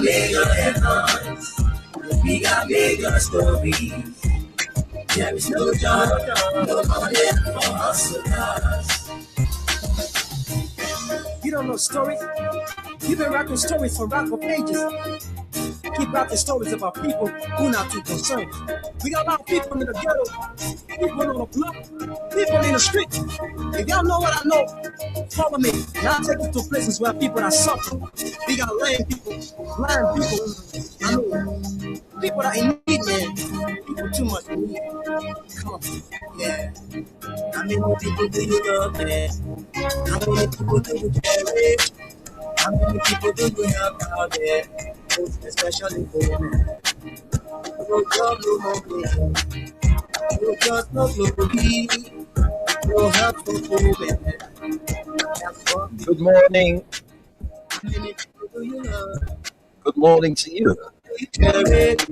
Bigger headlines, we got bigger stories. There is no job, no money for hustlers. You don't know stories? You've been rapping stories for rap for pages. Keep rapping stories about people who not too concerned. We got a lot of people in the ghetto, people on the block, people in the street. If y'all know what I know, follow me. And I'll take you to places where people are suffering. We got lame people, blind people. I know people that in need, man. People too much need. Come on, yeah. How many people do you love, man? How many people do you cherish? How many people do you help out there? Especially for women. No job, no money. No job, no glory. No help for women. Good morning. How many people do you love? Good morning to you. You cherish.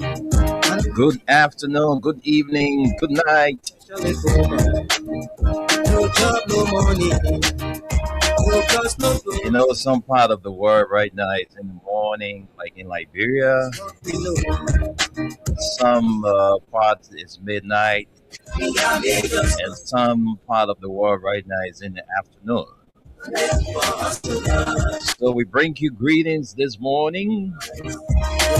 Good afternoon, good evening, good night. Especially for women. No job, no money. No trust, no glory. You know, some part of the world right now it's in the morning, like in Liberia. Some parts it's midnight, We got bigger and some part of the world right now is in the afternoon. for hustlers. So we bring you greetings this morning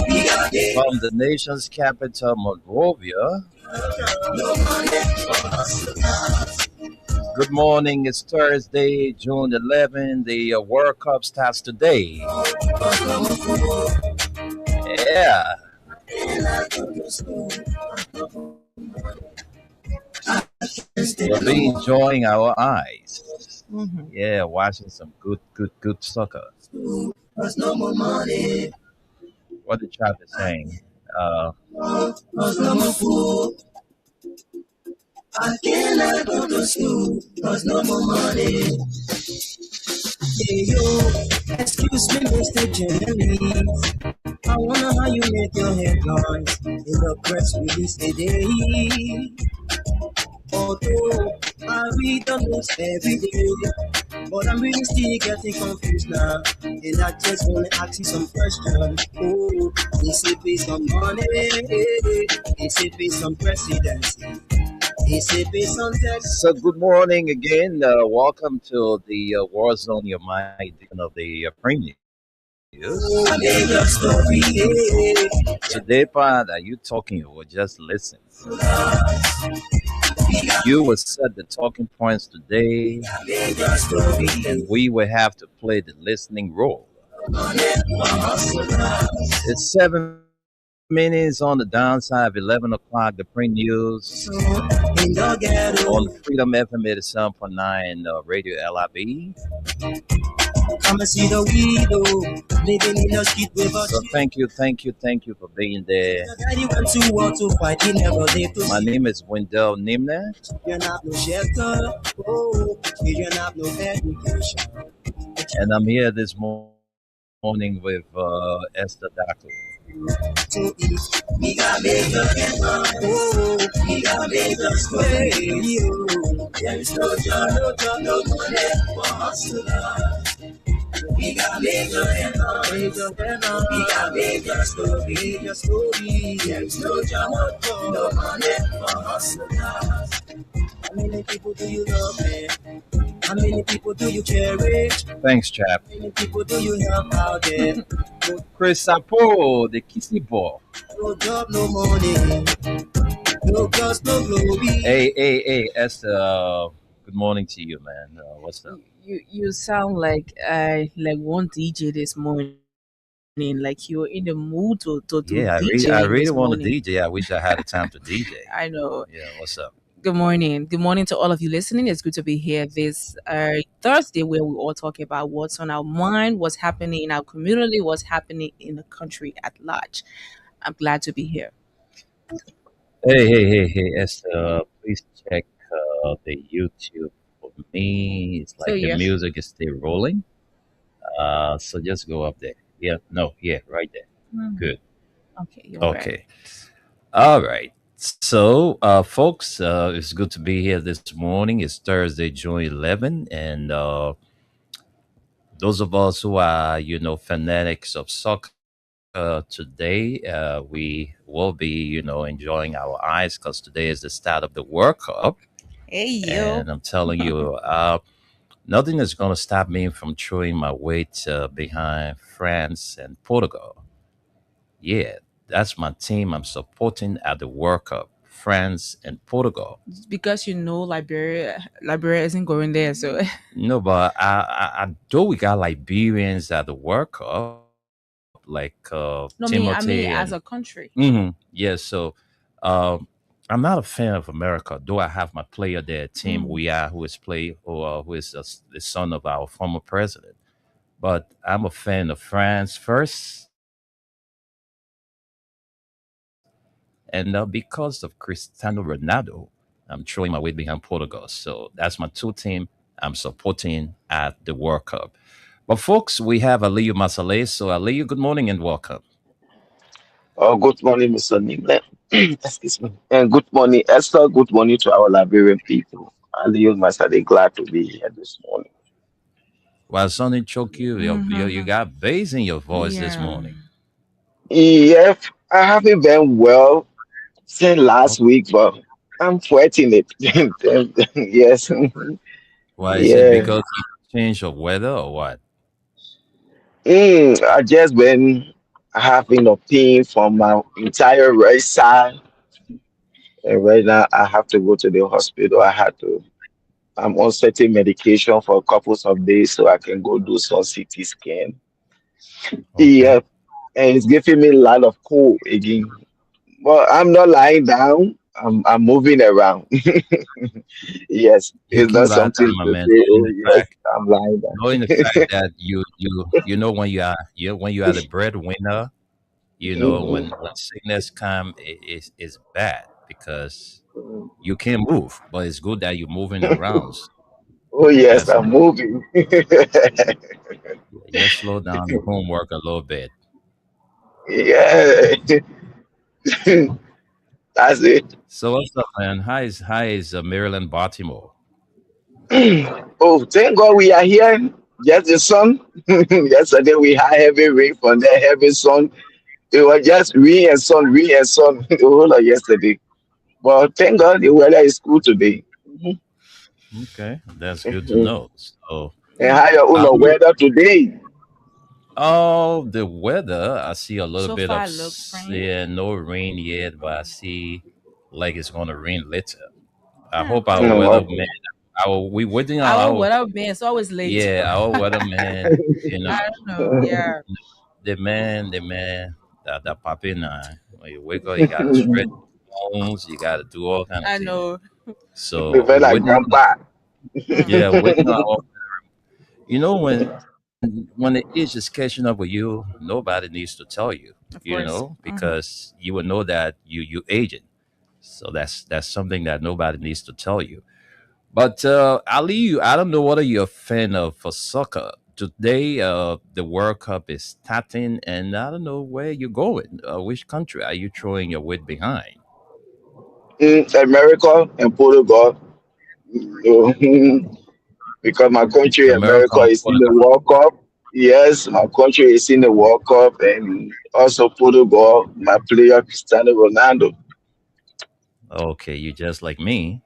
We got bigger, from the nation's capital, Monrovia. no money for hustlers. Good morning. It's Thursday, June 11th. The World Cup starts today. Yeah. We'll be enjoying our eyes. Yeah, watching some good soccer. There's no more money. What the chat is saying. Uh, There's no more food. I cannot go to school. There's no more money. Hey yo, excuse me, Mr. Jennings. I wonder how you make your headlines in the press release today. Although I read the news every day, but I'm really still getting confused now. And I just wanna ask you some questions. Oh, is it based on money? Is it based on presidency? Is it based on text? so good morning again. Welcome to the War Zone, your mind edition of the Premium News. I made your story. Today, part are you talking or just listen? You will set the talking points today, I made your story. and we will have to play the listening role. It's 7 minutes on the downside of 11 o'clock. The print news In the ghetto, on Freedom FM 87.9 Radio LIB. come and see the widow living in the street with a So thank you for being there. Your daddy went to war to fight, he never lived to My see. name is Wendell Nimna, Children have no shelter, oh, children have no education. and I'm here this morning with Esther Daco. To eat, we got bigger than mine. Oh, we got bigger story. There is no money for hustlers. We got bigger than mine. We got bigger story. There is no job, no money for hustlers. How many people do you love, man? How many people do you cherish? Thanks, chap. How many people do you help out there? Chris Sapo, the Kissy Ball. No job, no money. No trust, no glory. Hey, Esther. Good morning to you, man. What's up? You sound like one DJ this morning. Like you're in the mood to Yeah, I DJ really this want to morning. DJ. I wish I had the time to DJ. I know. Yeah, what's up? Good morning. Good morning to all of you listening. It's good to be here this Thursday where we all talk about what's on our mind, what's happening in our community, what's happening in the country at large. I'm glad to be here. Hey, Esther. Please check the YouTube for me. It's So like the yeah. music is still rolling. So just go up there. Yeah, no, yeah, right there. Mhm. Good. Okay, you're right. Okay. All right. So, folks, it's good to be here this morning. It's Thursday, June 11, and those of us who are, fanatics of soccer, today we will be, enjoying our eyes because today is the start of the World Cup. Hey yo. And I'm telling you, nothing is going to stop me from throwing my weight behind France and Portugal. Yeah, that's my team I'm supporting at the World Cup. France and Portugal. Because Liberia isn't going there, so No, but I though we got Liberians at the World Cup, like no, Timothy me, I and mean as a country. yeah. So um, I'm not a fan of America, though I have my player there, Team Mm. We Are, who is the son of our former president. But I'm a fan of France first, and because of Cristiano Ronaldo, I'm throwing my weight behind Portugal. So that's my two team I'm supporting at the World Cup. But folks, we have Aliyu Masale. So Aliyu, good morning and welcome. Oh, good morning, Mr. Nimble. Excuse me. And good morning, Esther. Good morning to our Liberian people. And you must be glad to be here this morning. While Sonny choke you, you Mm-hmm. got bass in your voice this Yeah. morning. Yeah, I haven't been well since Oh, last week, but I'm fighting it. Yes. why is it Yeah. because of change of weather or what? I just been having a pain from my entire right side. And right now I have to go to the hospital. I'm on certain medication for a couple of days so I can go do some CT scan. Okay. Yeah, and it's giving me a lot of cold again. But I'm not lying down. I'm moving around. Yes, You it's keep not lying something down, my to man, say. Oh yes, I'm lying knowing the fact down. that you know when you are the breadwinner, Mhm. when sickness come, is bad because you can't move, but it's good that you're moving around. So Oh yes, that's I'm moving. just slow down the homework a little bit. Yeah, that's it. So what's up, man? Hi is Maryland, Baltimore. Oh, thank God we are here. Just the sun. Yesterday we had heavy rain from the heavy sun. It was just rain and sun the whole of yesterday. But thank God the weather is cool today. Okay, that's good to Mhm. know. So, And how your own Ali, weather today? oh, the weather, I see a little So bit of far it looks fine. yeah, no rain yet, but I see like it's gonna rain later. I Yeah. hope our Okay. weatherman, we waiting on Our our whatever man, it's always late. yeah, our weatherman, I don't know. Yeah. the man that pop in when you wake up, you gotta stretch your bones, you gotta do all kind of I things. know. You So feel like grandpa. yeah, Mm. waiting on our, when the age is catching up with you, nobody needs to tell you, Of course. Hmm. because you will know that you aging. So that's something that nobody needs to tell you. But Ali, I don't know whether you're a fan of soccer. Today, the World Cup is starting, and I don't know where you're going. Which country are you throwing your weight behind? America and Portugal. Because my country, America America, or is in the Portugal? World Cup. Yes, my country is in the World Cup, and also Portugal, my player Cristiano Ronaldo. Okay, you just like me.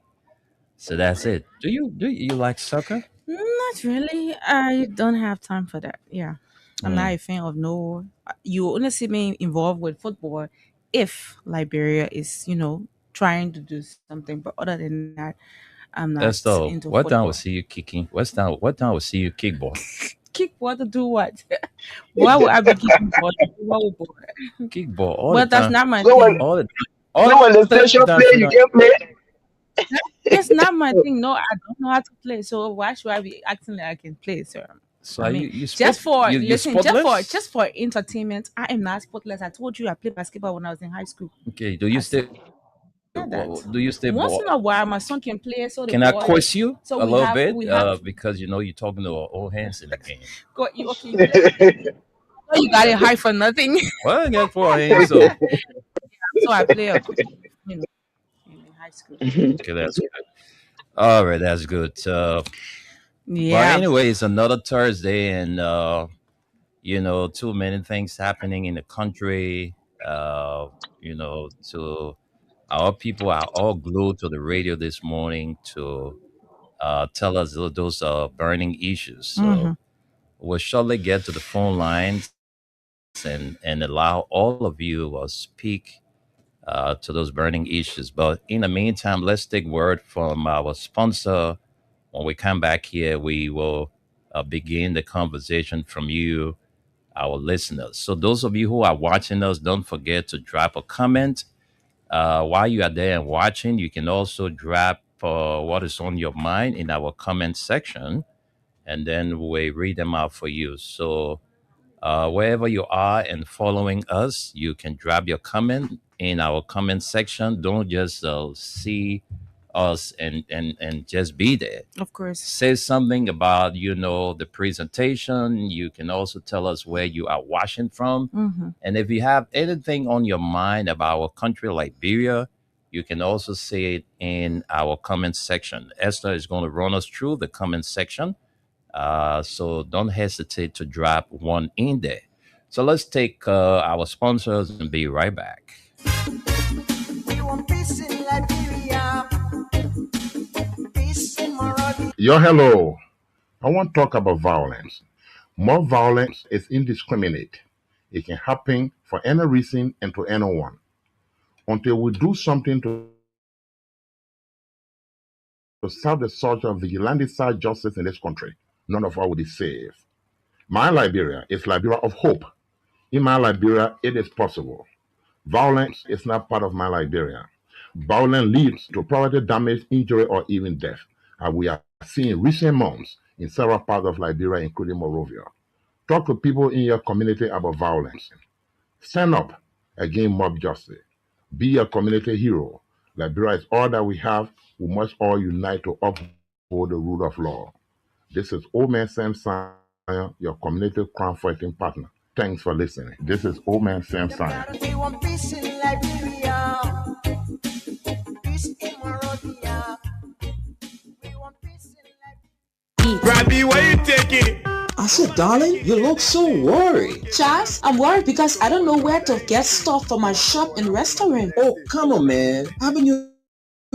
So that's it. Do you like soccer? Not really. I don't have time for that. Yeah. I'm not Mm, a fan of no. You only see me involved with football if Liberia is, trying to do something. But other than that, I'm not that's the into what time football. will see you kicking? What time will see you kick ball? Kick ball to do what? Why would I be kicking ball? What would ball? Kick ball all the But that's time, not my So when thing. all the so all when the the time. station So play, you can play. It's not my thing. No, I don't know how to play. So why should I be acting like I can play, sir? so I are mean, you sport just for you listen, sportless? just for entertainment. I am not sportless. I told you I played basketball when I was in high school. Okay, do you I stay? said that. Do you stay Once ball? in a while, my son can play. So the Can I boys. quiz you So a we little have bit? we have Because you're talking to old hands in the game. got you. Okay, you got it high for nothing. Well, I got four hands, so So I play you know, in high school. okay, that's good. All right, that's good. But Yeah. anyway, it's another Thursday, and too many things happening in the country. To our people are all glued to the radio this morning to tell us those are burning issues. Mm-hmm. So we'll shortly get to the phone lines and allow all of you speak to those burning issues. But in the meantime, let's take word from our sponsor. When we come back here, we will begin the conversation from you, our listeners. So, those of you who are watching us, don't forget to drop a comment. While you are there and watching, you can also drop what is on your mind in our comment section, and then we read them out for you. So, wherever you are and following us, you can drop your comment in our comment section. Don't just see us and just be there. Of course. Say something about the presentation. You can also tell us where you are watching from, Mm-hmm. and if you have anything on your mind about our country, Liberia, you can also say it in our comment section. Esther is going to run us through the comment section, so don't hesitate to drop one in there. So let's take our sponsors and be right back. We want peace in Liberia, peace in Monrovia. Yo, hello. I want to talk about violence. More violence is indiscriminate. It can happen for any reason and to anyone. Until we do something to stop the surge of vigilante-style justice in this country, none of us will be safe. My Liberia is Liberia of hope. In my Liberia, it is possible. Violence is not part of my Liberia. Violence leads to property damage, injury, or even death. And we are seeing recent months in several parts of Liberia, including Monrovia. Talk to people in your community about violence. Stand up against mob justice. Be a community hero. Liberia is all that we have. We must all unite to uphold the rule of law. This is Old Man Sam Sion, your community crime fighting partner. Thanks for listening. This is Old Man Sam Sion. We want peace in Liberia, peace in Monrovia. We want peace in Liberia. Robbie, why you taking? I said, darling, you look so worried. Charles, I'm worried because I don't know where to get stuff for my shop and restaurant. Oh, come on, man. Haven't you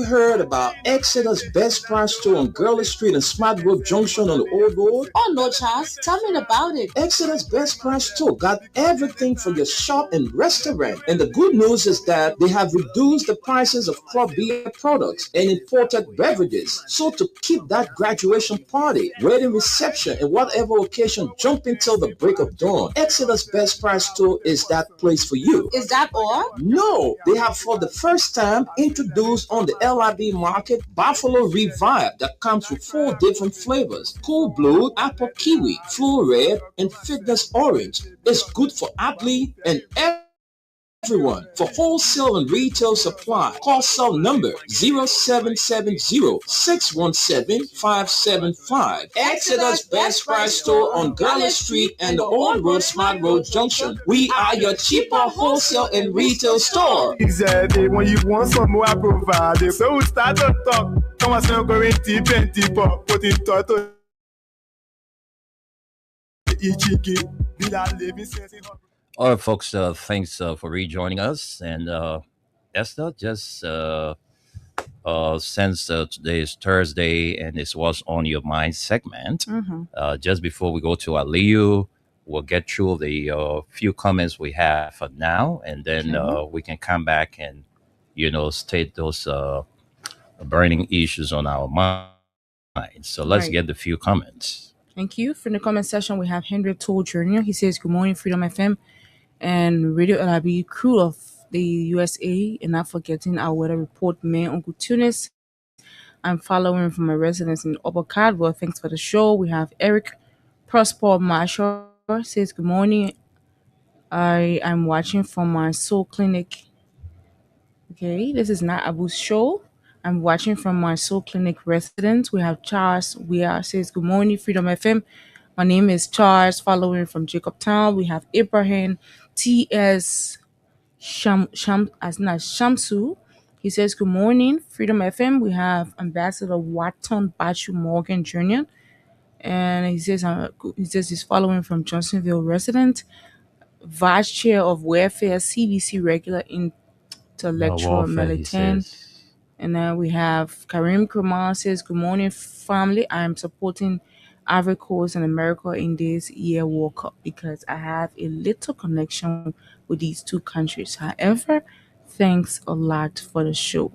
heard about Exeter's Best Price store on Gurley Street and Smart Road Junction on the Old Road? Oh no, Charles, tell me about it. Exeter's Best Price store got everything for your shop and restaurant. And the good news is that they have reduced the prices of club beer products and imported beverages. So to keep that graduation party, wedding reception, and whatever occasion jumping till the break of dawn, Exeter's Best Price store is that place for you. Is that all? No, they have for the first time introduced on the LIB market Buffalo Revive that comes with 4 different flavors: Cool Blue, Apple Kiwi, Full Red, and Fitness Orange. It's good for athlete and everyone. For wholesale and retail supply, call cell number 0770-617-575. Exeter's Best Price store on Garland Street and the Old Road Smart Road Junction. We are your cheaper wholesale and retail store. Exactly. When you want some more, I provide it. So we start to talk. Come on, so going to 20 pop. Put it to Ichiki. All right, folks, thanks for rejoining us. And Esther, just since today is Thursday and this was on your mind segment, Mm-hmm. just before we go to Aliyu, we'll get through the few comments we have for now, and then Okay. we can come back and state those burning issues on our mind. So let's Right. get the few comments. Thank you. From the comment section, we have Henry Toll Jr. He says, "Good morning, Freedom FM and Radio LIB crew of the USA, and not forgetting our weather report man, Uncle Tunis. I'm following from a residence in Upper Caldwell. Thanks for the show." We have Eric Prosper Marshall says, "Good morning. I'm watching from my soul clinic." Okay, this is not Abu's show. I'm watching from my soul clinic residence. We have Charles Weir says, "Good morning, Freedom FM. My name is Charles, following from Jacobtown." We have Ibrahim T.S. Shamsu. He says, "Good morning, Freedom FM." We have Ambassador Watton Bachu Morgan Jr. And he says he's following from Johnsonville resident, vice chair of welfare, CBC regular intellectual Warfare, he militant. says. And then we have Karim Kumar says, "Good morning, family. I am supporting Ivory Coast and America in this year World Cup because I have a little connection with these two countries. However, thanks a lot for the show.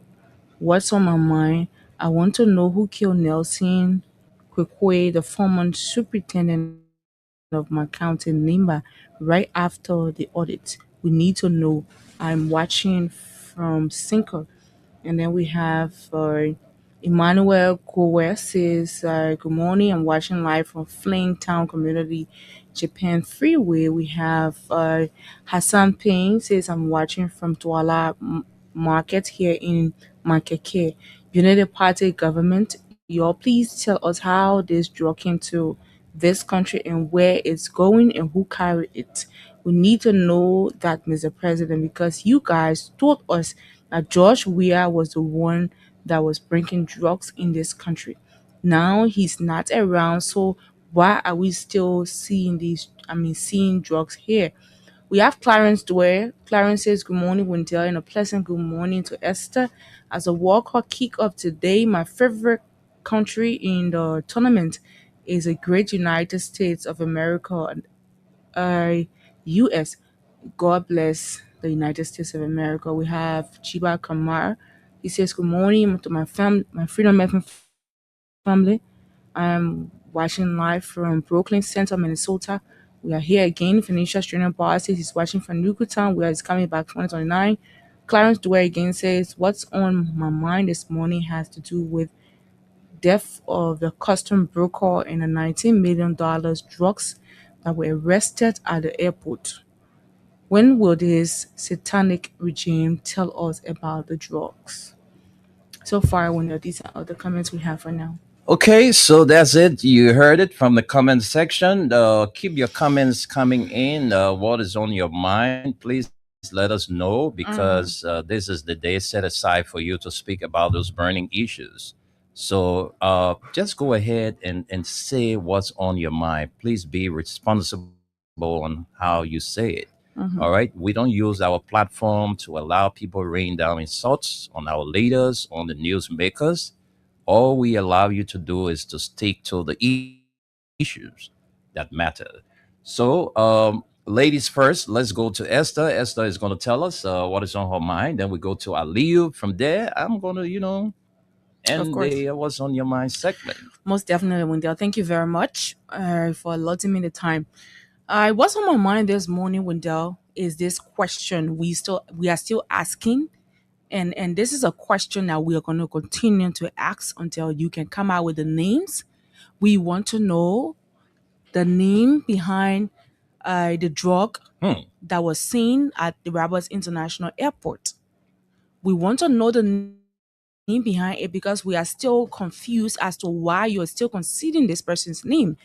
What's on my mind? I want to know who killed Nelson Kwekwe, the former superintendent of my county, Nimba, right after the audit. We need to know. I'm watching from Sinker. And then we have Emmanuel Kowe says, good morning. I'm watching live from Flame Town Community, Japan Freeway. We have Hassan Payne says, I'm watching from Douala Market here in Makeke. United Party government, y'all please tell us how this drug came to this country and where it's going and who carried it. We need to know that, Mr. President, because you guys told us that George Weah was the one that was bringing drugs in this country. Now he's not around, so why are we still seeing seeing drugs here? We have Clarence Dwyer. Clarence says, good morning, Wendell, and a pleasant good morning to Esther. As a World Cup kick-off today, my favorite country in the tournament is a great United States of America, US. God bless the United States of America. We have Chiba Kamar. He says, good morning to my family, my Freedom FM family. I'm watching live from Brooklyn Center, Minnesota. We are here again. Phoenicia Junior Bar says he's watching from Newtown, where he's coming back 2029. Clarence Dwyer again says, what's on my mind this morning has to do with death of the custom broker and the $19 million drugs that were arrested at the airport. When will this satanic regime tell us about the drugs? So far, when these are all the comments we have for now. Okay, so that's it. You heard it from the comment section. Keep your comments coming in. What is on your mind? Please let us know because Mm-hmm. this is the day set aside for you to speak about those burning issues. So just go ahead and say what's on your mind. Please be responsible on how you say it. All right. Mm-hmm. We don't use our platform to allow people rain down insults on our leaders, on the newsmakers. All we allow you to do is to stick to the issues that matter. So, ladies first, let's go to Esther. Esther is going to tell us what is on her mind. Then we go to Aliyu. From there, I'm going to, Of end course. the what's on your mind segment. Most definitely, Wendell. Thank you very much for allotting me the time. What's on my mind this morning, Wendell, is this question we are still asking, and this is a question that we are going to continue to ask until you can come out with the names. We want to know the name behind the drug Hmm. that was seen at the Rabat International Airport. We want to know the name behind it because we are still confused as to why you're still concealing this person's name.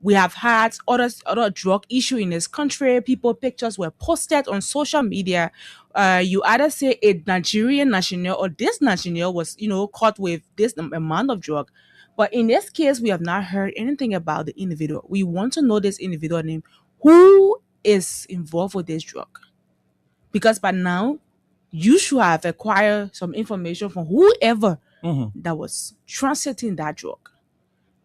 We have had other drug issue in this country. People pictures were posted on social media. You either say a Nigerian national or this national was caught with this amount of drug. But in this case, we have not heard anything about the individual. We want to know this individual name. Who is involved with this drug? Because by now, you should have acquired some information from whoever Mhm. that was transiting that drug.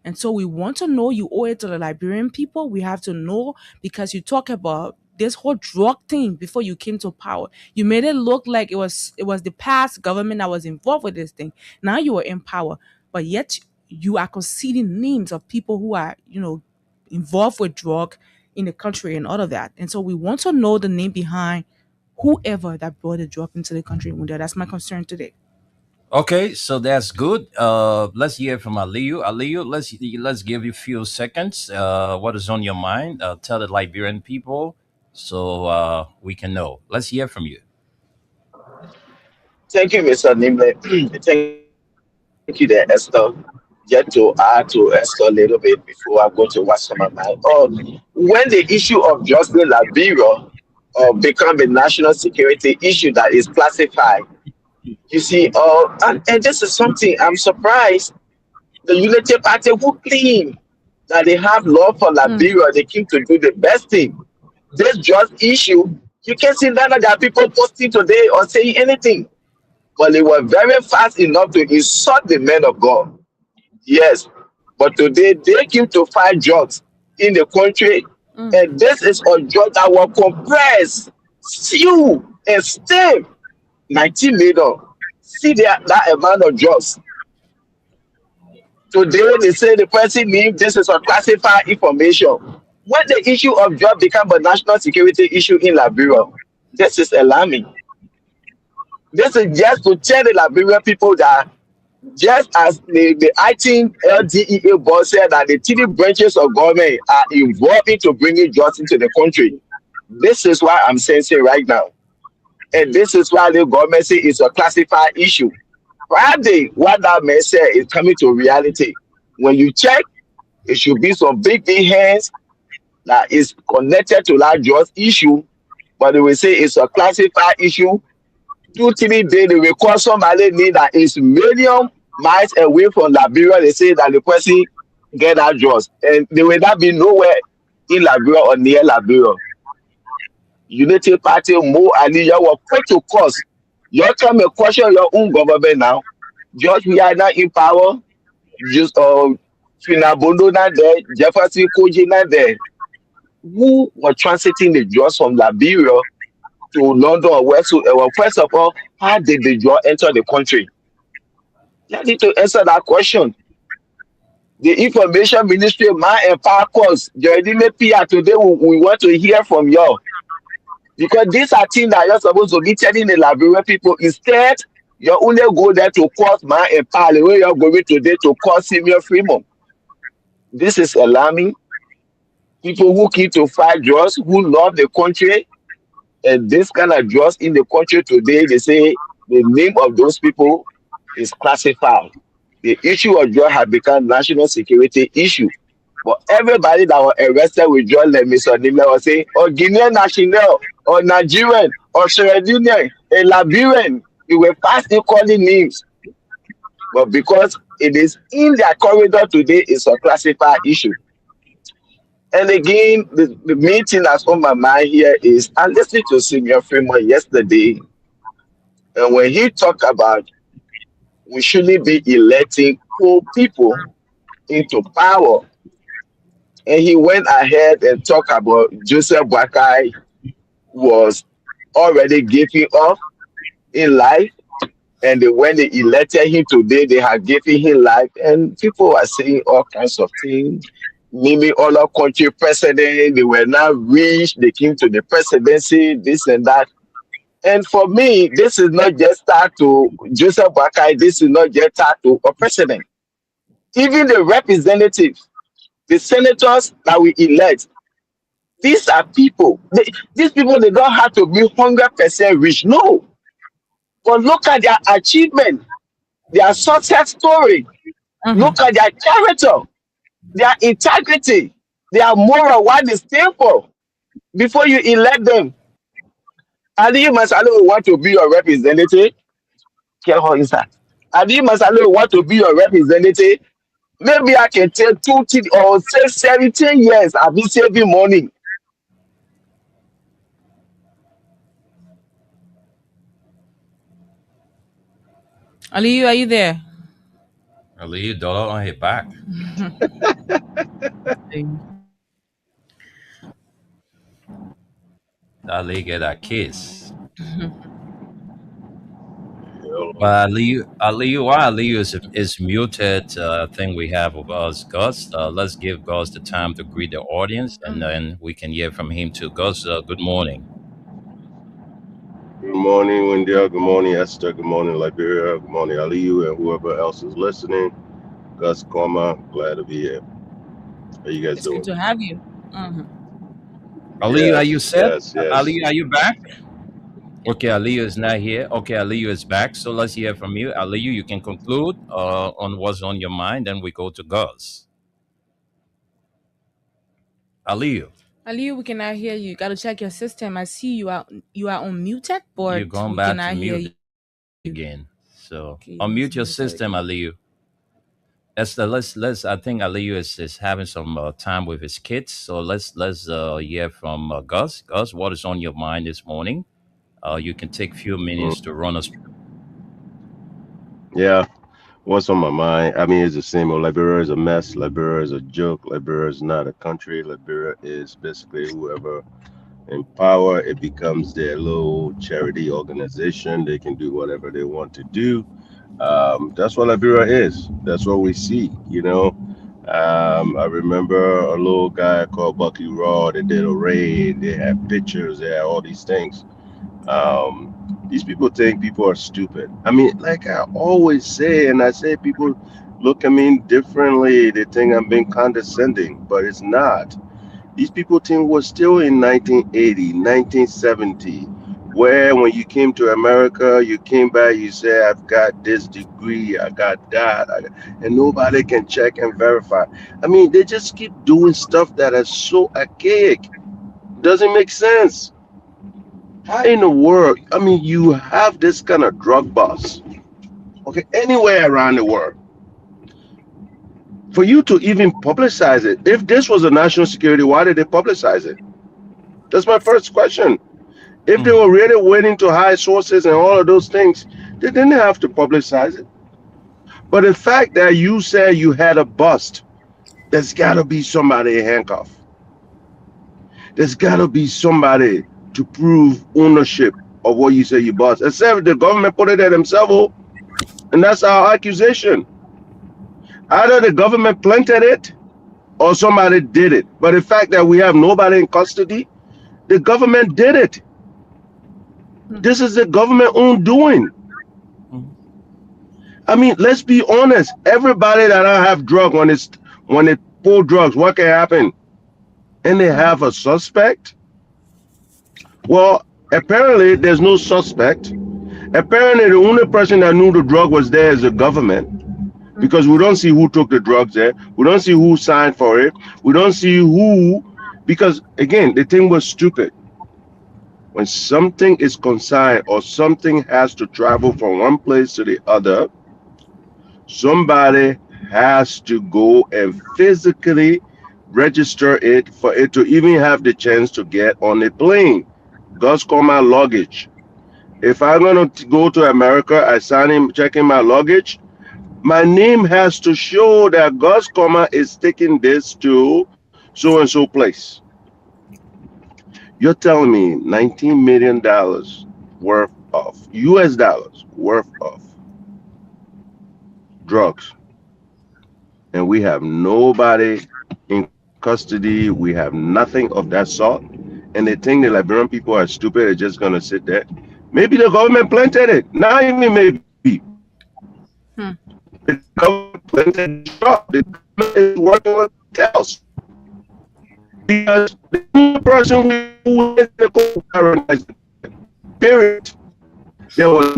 And so we want to know, you owe it to the Liberian people. We have to know because you talk about this whole drug thing before you came to power. You made it look like it was the past government that was involved with this thing. Now you are in power, but yet you are conceding names of people who are, involved with drug in the country and all of that. And so we want to know the name behind whoever that brought the drug into the country. Wunda. That's my concern today. Okay, so that's good. Let's hear from Aliyu. Aliyu, let's give you a few seconds. What is on your mind? Tell the Liberian people so we can know. Let's hear from you. Thank you, Mr. Nimble. Thank you there, Esther. Yet to add to Esther a little bit before I go to what's on my mind. When the issue of just the Liberia become a national security issue that is classified, you see, and this is something I'm surprised the Unity Party would claim. that they have love for Liberia. They came to do the best thing. This just issue, you can see that there are people posting today or saying anything, but they were very fast enough to insult the men of God. Yes, but today they came to fight drugs in the country, and this is a drug that will compress, seal, and stem 19 million. See that amount of drugs. Today they say the person name this is unclassified information. When the issue of drug become a national security issue in Liberia, this is alarming. This is just to tell the Liberian people that just as the I think LDEA boss said that the three branches of government are involved into bringing drugs into the country. This is what I'm sensing right now. And this is why the government say it's a classified issue. Friday, what that man said is coming to reality. When you check, it should be some big hands that is connected to that drugs issue, but they will say it's a classified issue. 2-3 days, they will call somebody name that is million miles away from Liberia. They say that the person get that drugs, and they will not be nowhere in Liberia or near Liberia. Unity Party, Mo Ali, you were quick to cause. You come and question your own government now. Just we are not in power. Just Finabondo not there, Jefferson Koji not there. Who were transiting the drugs from Liberia to London or westwood? Well, first of all, how did the drug enter the country? You need to answer that question. The information ministry, man, and power cause. Today, we want to hear from you. Because these are things that you're supposed to be telling the Liberian people. Instead, you only go there to cause man and power. The way you're going today to cause Simeon Freeman. This is alarming. People who keep to fight drugs, who love the country, and this kind of drugs in the country today, they say the name of those people is classified. The issue of drug has become national security issue. But everybody that was arrested with drug, like Mr. Nimle was saying, or Guinean national, or Nigerian, or Sierra Leonean, a Liberian, they were fast in calling names. But because it is in their corridor today, it's a classified issue. And again, the main thing that's on my mind here is I listened to Simeon Freeman yesterday, and when he talked about we shouldn't be electing poor people into power, and he went ahead and talked about Joseph Boakai was already giving up in life, and when they elected him today, they had given him life, and people are saying all kinds of things. Naming other country president, they were now rich, they came to the presidency, this and that. And for me, this is not just start to Joseph Boakai, this is not just start to a president. Even the representatives, the senators that we elect, these are people. These people, they don't have to be 100% rich. No. But look at their achievement, their success story. Look at their character, their integrity, their moral, what they stand for before you elect them. Aliyu Masalo want to be your representative. Care how is that? Aliyu Masalo want to be your representative. Maybe I can take 2 or 17 years. I'll be saving money. Aliyu, are you there? Aliyu, dollar on his back. Ali get a kiss. But Aliyu, while Aliyu is muted, I think we have with us Gus. Let's give Gus the time to greet the audience, and then we can hear from him too. Gus, good morning. Good morning, Wendell. Good morning, Esther. Good morning, Liberia. Good morning, Aliyu, and whoever else is listening. Gus Koma, glad to be here. How you guys doing? Good to have you. Aliyu, are you set? Yes. Aliyu, are you back? Okay, Aliyu is not here. Okay, Aliyu is back. So let's hear from you. Aliyu, you can conclude on what's on your mind, then we go to Gus. Aliyu, we cannot hear you. You got to check your system. I see you are unmuted, but you're going back to mute again. So Okay, unmute your sorry. system, Aliyu. let's. I think Aliyu is having some time with his kids, so let's hear from Gus. Gus, what is on your mind this morning? You can take a few Mm, minutes to run us. yeah. What's on my mind? I mean, it's the same. Old Liberia is a mess. Liberia is a joke. Liberia is not a country. Liberia is basically whoever in power. It becomes their little charity organization. They can do whatever they want to do. That's what Liberia is. That's what we see. I remember a little guy called Bucky Raw. They did a raid. They had pictures. They had all these things. These people think people are stupid. I mean, like I always say, and I say people look at me differently. They think I'm being condescending, but it's not. These people think we're still in 1980, 1970, where when you came to America, you came back, you say, I've got this degree, I got that, and nobody can check and verify. I mean, they just keep doing stuff that is so archaic. Doesn't make sense. How in the world? I mean, you have this kind of drug bust, okay, anywhere around the world. For you to even publicize it, if this was a national security, why did they publicize it? That's my first question. If they Mhm. were really waiting to hide sources and all of those things, they didn't have to publicize it. But the fact that you said you had a bust, there's got to be somebody handcuffed. There's got to be somebody to prove ownership of what you say you bust. Except the government put it there themselves, and that's our accusation. Either the government planted it or somebody did it. But the fact that we have nobody in custody, the government did it. This is the government own doing. Mhm. I mean, let's be honest. Everybody that I have drug when they pull drugs, what can happen? And they have a suspect. Well, apparently there's no suspect. Apparently the only person that knew the drug was there is the government, because we don't see who took the drugs there. We don't see who signed for it. We don't see who, because again, the thing was stupid. When something is consigned or something has to travel from one place to the other, somebody has to go and physically register it for it to even have the chance to get on a plane. Gus call my luggage. If I'm gonna go to America, I sign in checking my luggage. My name has to show that Gus Comma is taking this to so and so place. You're telling me $19 million worth of US dollars worth of drugs, and we have nobody in custody. We have nothing of that sort. And they think the Liberian people are stupid. They're just gonna sit there. Maybe the government planted it. Not even maybe. Hmm. The government planted the drug. The government is working with else. Because the only person who is the co-paradise, period. There was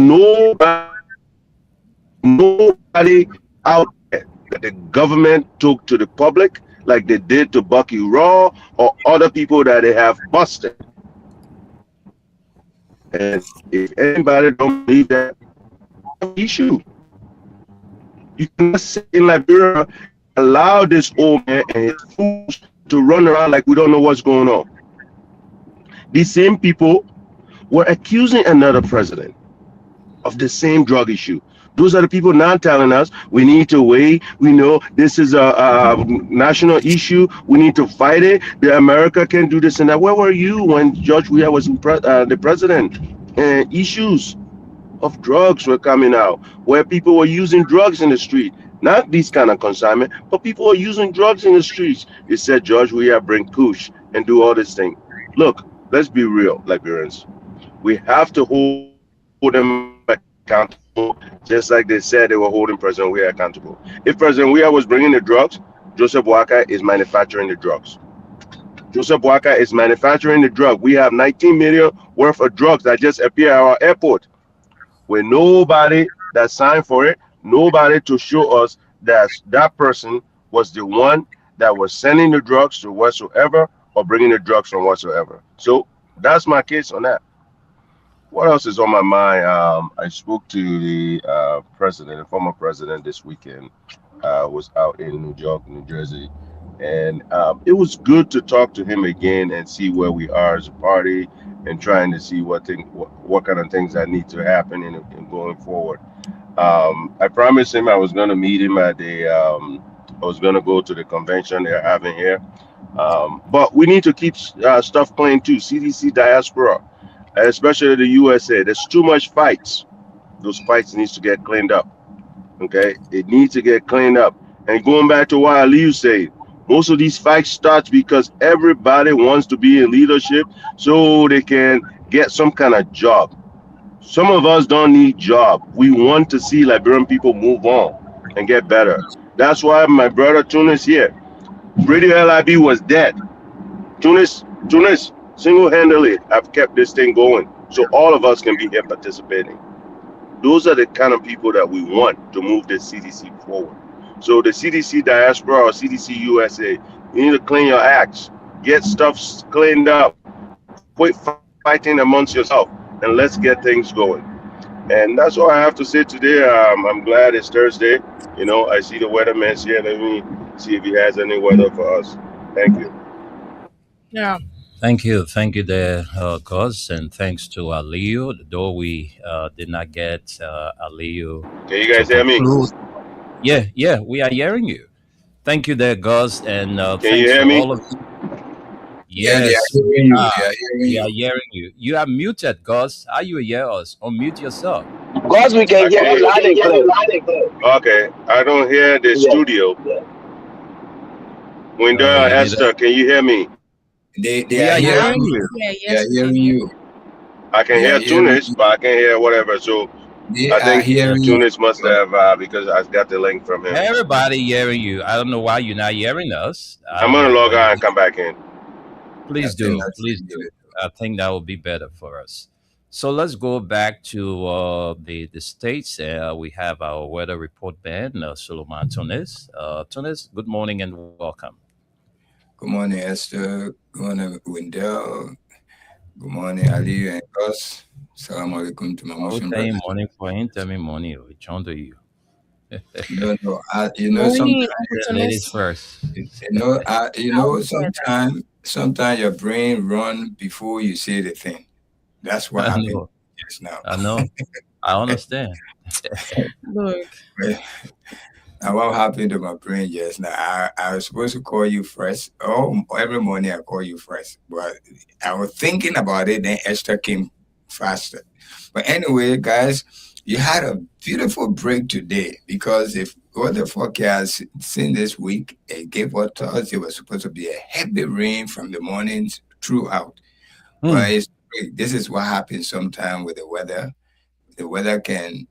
nobody out there that the government took to the public like they did to Bucky Raw or other people that they have busted. And if anybody don't believe that, issue. You cannot say in Liberia, allow this old man and his fools to run around like we don't know what's going on. These same people were accusing another president of the same drug issue. Those are the people now telling us we need to wait. We know this is a national issue. We need to fight it. The America can do this and that. Where were you when George Weah was the president? And issues of drugs were coming out, where people were using drugs in the street. Not these kind of consignment, but people were using drugs in the streets. It said George Weah bring kush and do all this thing. Look, let's be real, Liberians. We have to hold them accountable, just like they said they were holding President Weah accountable. If President Weah was bringing the drugs, Joseph Boakai is manufacturing the drugs. Joseph Boakai is manufacturing the drug. We have 19 million worth of drugs that just appear at our airport, with nobody that signed for it, nobody to show us that that person was the one that was sending the drugs to whatsoever or bringing the drugs from whatsoever. So that's my case on that. What else is on my mind? I spoke to the president, the former president, this weekend. was out in New York, New Jersey, and it was good to talk to him again and see where we are as a party, and trying to see what kind of things that need to happen in going forward. I promised him I was going to meet him at the. I was going to go to the convention they're having here, but we need to keep stuff playing too. CDC diaspora, especially the USA. There's too much fights. Those fights needs to get cleaned up. Okay, it needs to get cleaned up. And going back to what Aliu said, most of these fights starts because everybody wants to be in leadership so they can get some kind of job. Some of us don't need job. We want to see Liberian people move on and get better. That's why my brother Tunis here. Radio LIB was dead. Tunis single-handedly have kept this thing going. So all of us can be here participating. Those are the kind of people that we want to move the CDC forward. So the CDC diaspora or CDC USA, you need to clean your acts, get stuff cleaned up, quit fighting amongst yourself, and let's get things going. And that's all I have to say today. I'm glad it's Thursday. You know, I see the weatherman's here. Let me see if he has any weather for us. Thank you. Yeah. Thank you there, Gus, and thanks to Aliu. Though we did not get Aliu Can you to guys hear me? conclude. Yeah, we are hearing you. Thank you there, Gus, and Can you thanks hear to me? all of you. Yeah, they are Yes, hearing we you. are. They are hearing We you. are hearing you. You are muted, Gus. Are you hear us? Unmute yourself. Cause we can I hear you can. loud and clear. Okay, I don't hear the Yeah. studio. Window You need Esther, can you hear me? They We are are hearing hearing you. you. Yeah, They are yes, we hearing can. you. I can They are hear hearing Tunis, you. but I can't hear whatever. So They I are think hearing you. Tunis must have because I got the link from him. Everybody hearing you. I don't know why you're not hearing us. I I'm don't gonna know, log but out and come back in. please I think do. that's Please do. I think that would be better for us. So let's go back to the states. We have our weather report man, Solomon Tunis. Tunis, good morning and welcome. Good morning, Esther. Good morning, Wendell. Good morning, Ali and Gus. Salam alaikum to my Muslim Okay, brothers. morning for him. Tell me morning. Which one do you? No, no, Morning, sometimes, Uncle The ladies Thomas. first. I'll be better. sometimes your brain run before you say the thing. That's what I happened know. just now. I know. I understand. Look, Now, what happened to my brain just now? I was supposed to call you first. Oh, every morning I call you first. But I was thinking about it, then Esther came faster. But anyway, guys, you had a beautiful break today because if what the forecast seen this week, it gave what us it was supposed to be a heavy rain from the mornings throughout. But Hmm. it's great. This is what happens sometimes with the weather. The weather can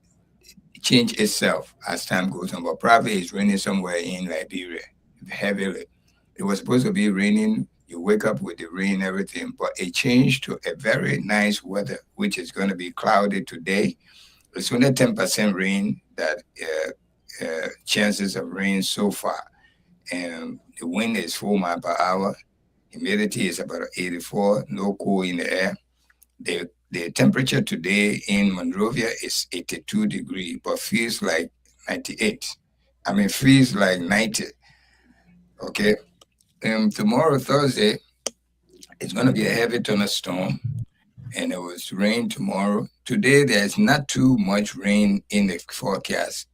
change itself as time goes on. But probably it's raining somewhere in Liberia heavily. It was supposed to be raining. You wake up with the rain, everything, but it changed to a very nice weather, which is going to be cloudy today. It's only 10% rain that chances of rain so far, and the wind is 4 miles per hour. Humidity is about 84. No cool in the air. The temperature today in Monrovia is 82 degrees, but feels like 98. I mean, feels like 90. Okay. Tomorrow, Thursday, it's going to be a heavy thunderstorm, and it was rain tomorrow. Today, there's not too much rain in the forecast.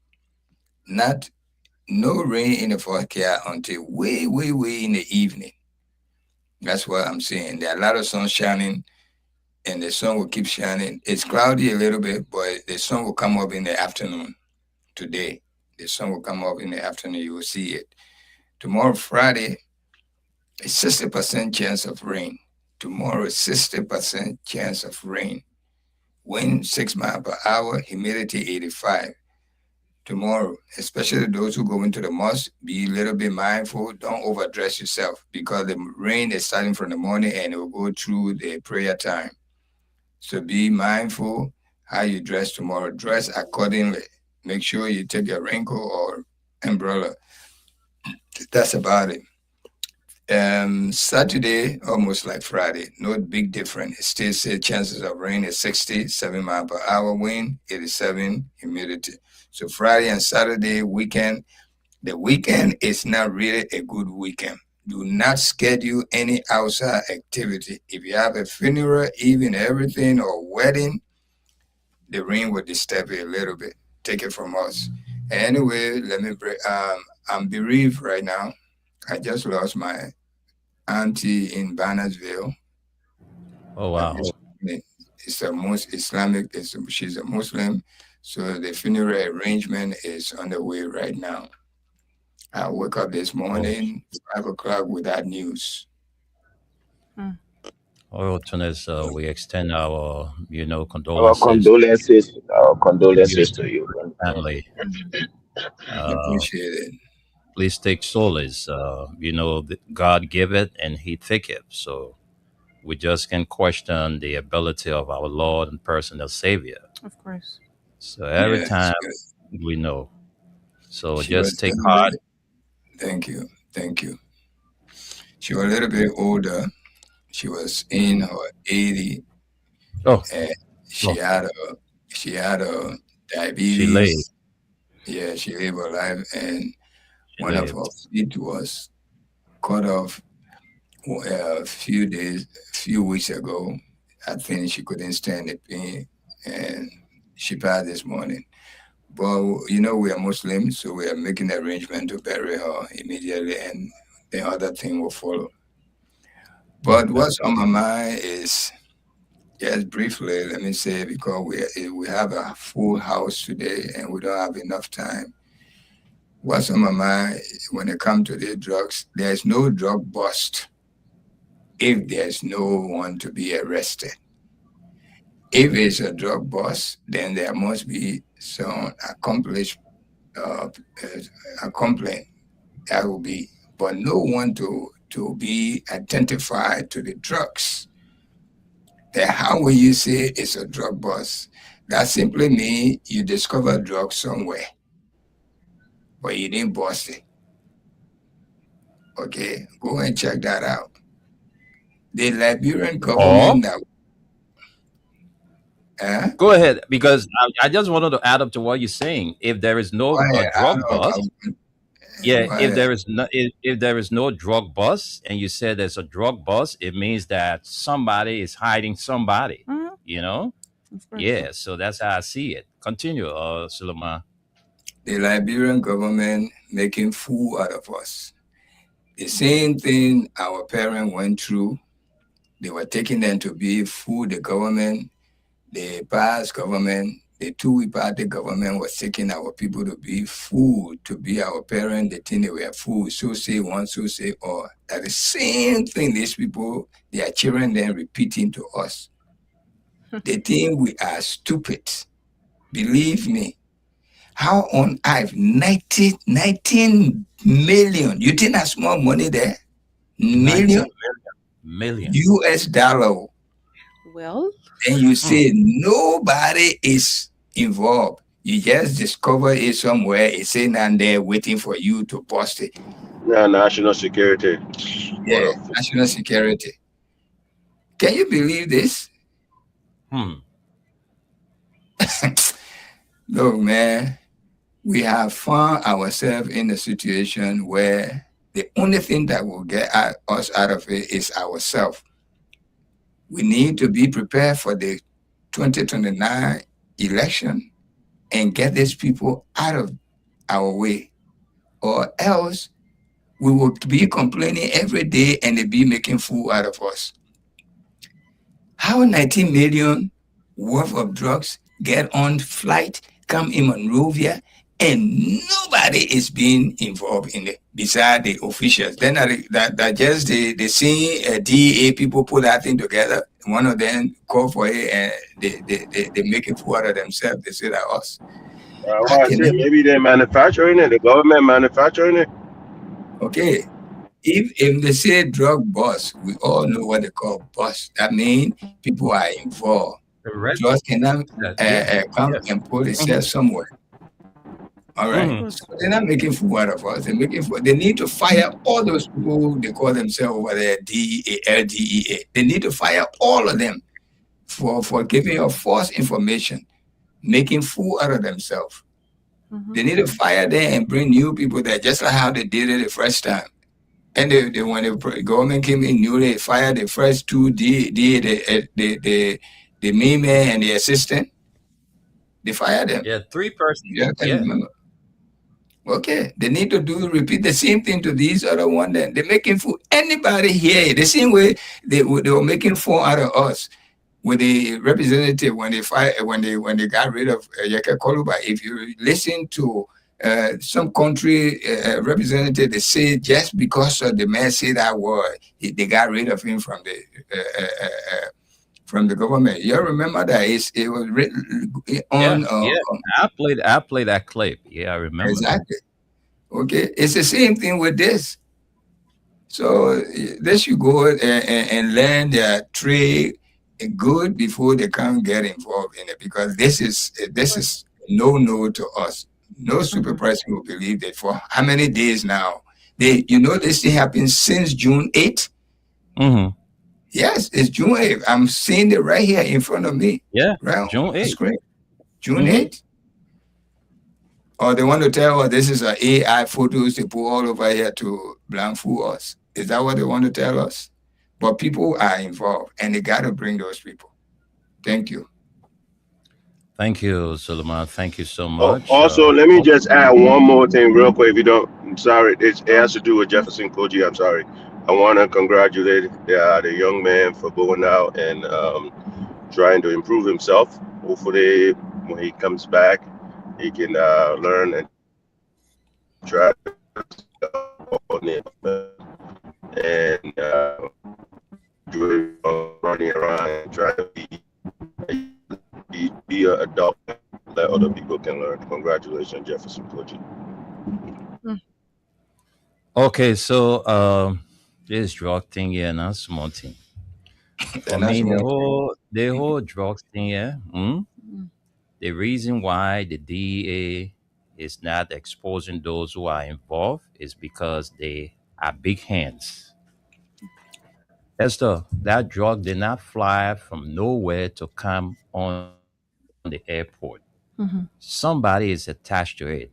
No rain in the forecast until way, way, way in the evening. That's what I'm saying. There are a lot of sun shining, and the sun will keep shining. It's cloudy a little bit, but the sun will come up in the afternoon today. The sun will come up in the afternoon. You will see it. Tomorrow, Friday, a 60% chance of rain. Tomorrow, 60% chance of rain. Wind 6 miles per hour, humidity 85. Tomorrow, especially those who go into the mosque, be a little bit mindful. Don't overdress yourself because the rain is starting from the morning and it will go through the prayer time. So be mindful how you dress tomorrow. Dress accordingly. Make sure you take your raincoat or umbrella. That's about it. Saturday, almost like Friday, no big difference. It still says chances of rain is 60, 7 miles per hour wind, 87 humidity. So Friday and Saturday weekend, The weekend is not really a good weekend. Do not schedule any outside activity. If you have a funeral, even everything, or wedding, the rain will disturb it a little bit. Take it from us. Anyway, let me break. I'm bereaved right now. I just lost my auntie in Bannersville. Oh wow. It's a most Islamic. She's a Muslim, so the funeral arrangement is on the way right now. I woke up this morning, 5 o'clock, with that news. Oh, Tunis, we extend our, Our condolences condolences, our to you condolences and to you. your family. Uh, Appreciate it. please take solace. God give it and He take it. So we just can question the ability of our Lord and personal Savior. Of course. So every Yes, time yes. we know. So She just was a take little heart. bit. Thank you. Thank you. She was a little bit older. She was in her 80, Oh, and she oh, had a she had a she lay. diabetes. Yeah, she lived her life, and She one of lay. her feet was cut off a few weeks ago. I think she couldn't stand the pain, and she passed this morning. But we are Muslims, so we are making arrangement to bury her immediately, and the other thing will follow. But Okay. what's on my mind is, just briefly, let me say, because we have a full house today and we don't have enough time. What's on my mind when it comes to the drugs? There's no drug bust if there's no one to be arrested. If it's a drug bust, then there must be some uh, a complaint that will be, but no one to be identified to the drugs. Then how will you say it's a drug bust? That simply means you discover drugs somewhere, but you didn't bust it. Okay, go and check that out. The Liberian Or government now, go ahead, because I just wanted to add up to what you're saying. If there is go no ahead. I drug know. bust, yeah, Go ahead. if there is no drug bust, and you said there's a drug bust, it means that somebody is hiding somebody. Mhm. You know? Of course. Yeah. So that's how I see it. Continue, Suleiman. The Liberian government making fool out of us. The same thing our parents went through. They were taking them to be fool. The government, the past government, the two-way party government was taking our people to be fool, to be our parents. They think they were fool. So say one, so say all. That the same thing these people, their children, then repeating to us. They think we are stupid. Believe me. How on earth 19 million? You think that's small money there? 19 Million million. US dollar. Well, And you Hmm. say nobody is involved. You just discover it somewhere. It's sitting down there waiting for you to bust it. Yeah, national security. Yeah, What up? national security. Can you believe this? Hmm. Look, man, we have found ourselves in a situation where the only thing that will get us out of it is ourselves. We need to be prepared for the 2029 election and get these people out of our way, or else we will be complaining every day and they be making fool out of us. How 19 million worth of drugs get on flight, come in Monrovia, and nobody is being involved in it beside the officials. Then that just the same DEA people put that thing together. One of them call for it and they make it fool out of themselves. They say that us. Well, I said maybe they're manufacturing it. The government manufacturing it. Okay. If they say drug bust, we all know what they call bust. That means people are involved. Drugs cannot come and put itself somewhere. All right. So they're not making fool out of us. They're making fool. They need to fire all those people they call themselves over there, DEA, LDEA. They need to fire all of them for giving us false information, making fool out of themselves. Mhm. They need to fire them and bring new people there, just like how they did it the first time. And when the government came in new, they fired the first two, the main man and the assistant. They fired them. Yeah, 3 persons. Yeah, I can Yeah. remember. Okay, they need to repeat the same thing to these other one. Then they're making fool anybody here the same way they were making fun out of us with the representative when they got rid of Yaka Koluba. If you listen to some country representative, they say just because the man said that word, they got rid of him from the government. You remember that it was written on. Yeah. I played that clip. Yeah, I remember. Exactly. Okay, it's the same thing with this. So they should go and learn their trade good before they can get involved in it, because this is no to us. No super person will believe that for how many days now. This thing happened since June 8th. Mm-hmm. Yes, it's June 8th. I'm seeing it right here in front of me. Yeah, right June on the 8th. screen. June 8th. Or they want to tell us this is an AI photos they put all over here to blindfold us. Is that what they want to tell us? But people are involved, and they got to bring those people. Thank you. Thank you, Suleiman. Thank you so Oh, much. also, let me just add one more thing real quick. If you don't, I'm sorry, it has to do with Jefferson Koji. I'm sorry. I want to congratulate the young man for going out and trying to improve himself. Hopefully, when he comes back, he can learn and try and running around and try to be an adult that other people can learn. Congratulations, Jefferson Koji. Okay, so this drug thing here, not small thing. I mean, the whole drugs thing here. The reason why the DEA is not exposing those who are involved is because they are big hands. Esther, that drug did not fly from nowhere to come on the airport. Mhm. Somebody is attached to it.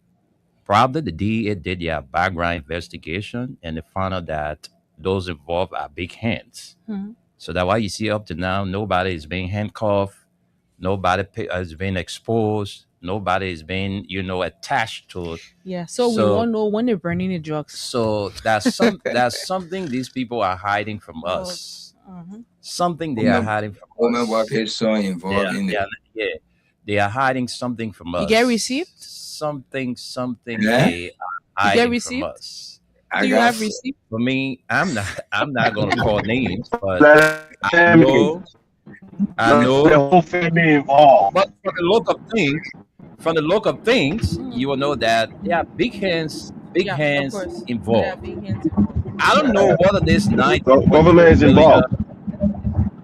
Probably the DEA did their background investigation and they found out that those involved are big hands. Mhm. So that's why you see up to now, nobody is being handcuffed, nobody is being exposed, nobody is being, attached to it. Yeah. So we all know when they're burning the drugs. So that's something these people are hiding from us. Something they are hiding from Woman us. workers so involved in it. They are hiding something from us. You get receipt? Something Yeah. they are hiding receipt? from us. Do you have receipt? For me, I'm not gonna call names, but Let I them know the whole family involved. but from the look of things, you will know that there are big hands Yeah, of course. Yeah, involved. big hands. I don't know whether this 19 Government is involved.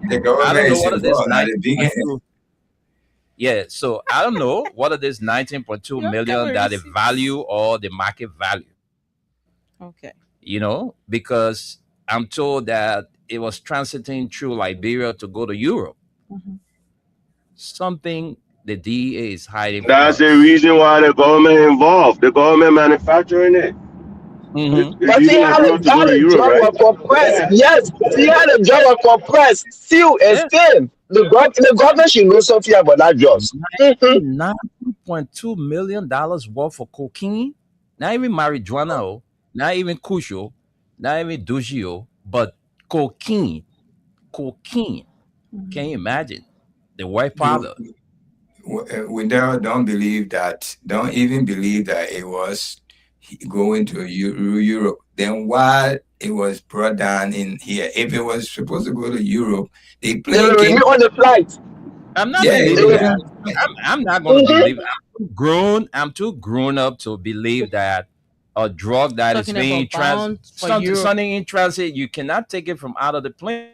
The I government don't know is whether this involved. Now the big 19.2 yeah, so I don't know whether this 19.2 You million have that the receipts. value or the market value, Okay. because I'm told that it was transiting through Liberia to go to Europe. Mhm. Something the DEA is hiding from That's the us. reason why the government involved. The government manufacturing it. Mhm. But It's he using had abroad to go a to Europe, job right? of compressed. Yes, he had a job of compressed, seal and Yeah. stain. The government should know something about that jobs. $9.2 million worth of cocaine. Not even marijuana, not even kusho, not even dugio, but cocaine. Cocaine. Can you imagine? The white powder. We don't believe that. Don't even believe that it was going to Europe. Then why it was brought down in here? If it was supposed to go to Europe, the They plane will came. renew on the flight. I'm not Yeah, believing yeah. that. I'm not going to Mhm. believe. I'm too grown up to believe that a drug that is Talking being about bound for Europe. something in transit, you cannot take it from out of the plane.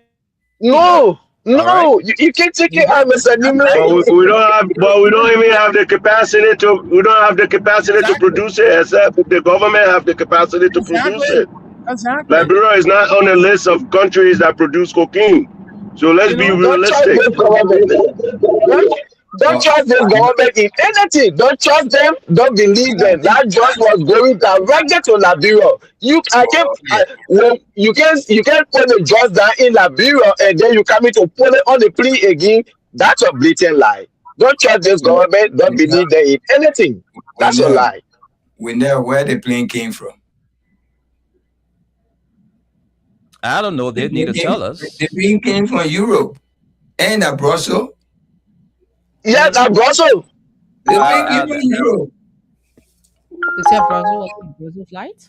No, All right. no, you can't take it out, Mr. I'm not Nimle. But we don't have. But we don't even have the capacity to. We don't have the capacity to Exactly. produce it. Except the government have the capacity to produce Exactly. it. Exactly. Liberia is not on the list of countries that produce cocaine. So let's You be know, Don't try realistic. to government. Don't trust this government in anything. Don't trust them. Don't believe them. That just was going directly to Liberia. When you can put the just down in Liberia and then you come in to put it on the plea again. That's a blatant lie. Don't trust this government. Don't believe them in anything. That's a lie. We know where the plane came from. I don't know. They need to tell us. The plane came from Europe and Brussels. Yeah, that Brussels. The plane came from Europe. They said Brussels was a Brussels flight.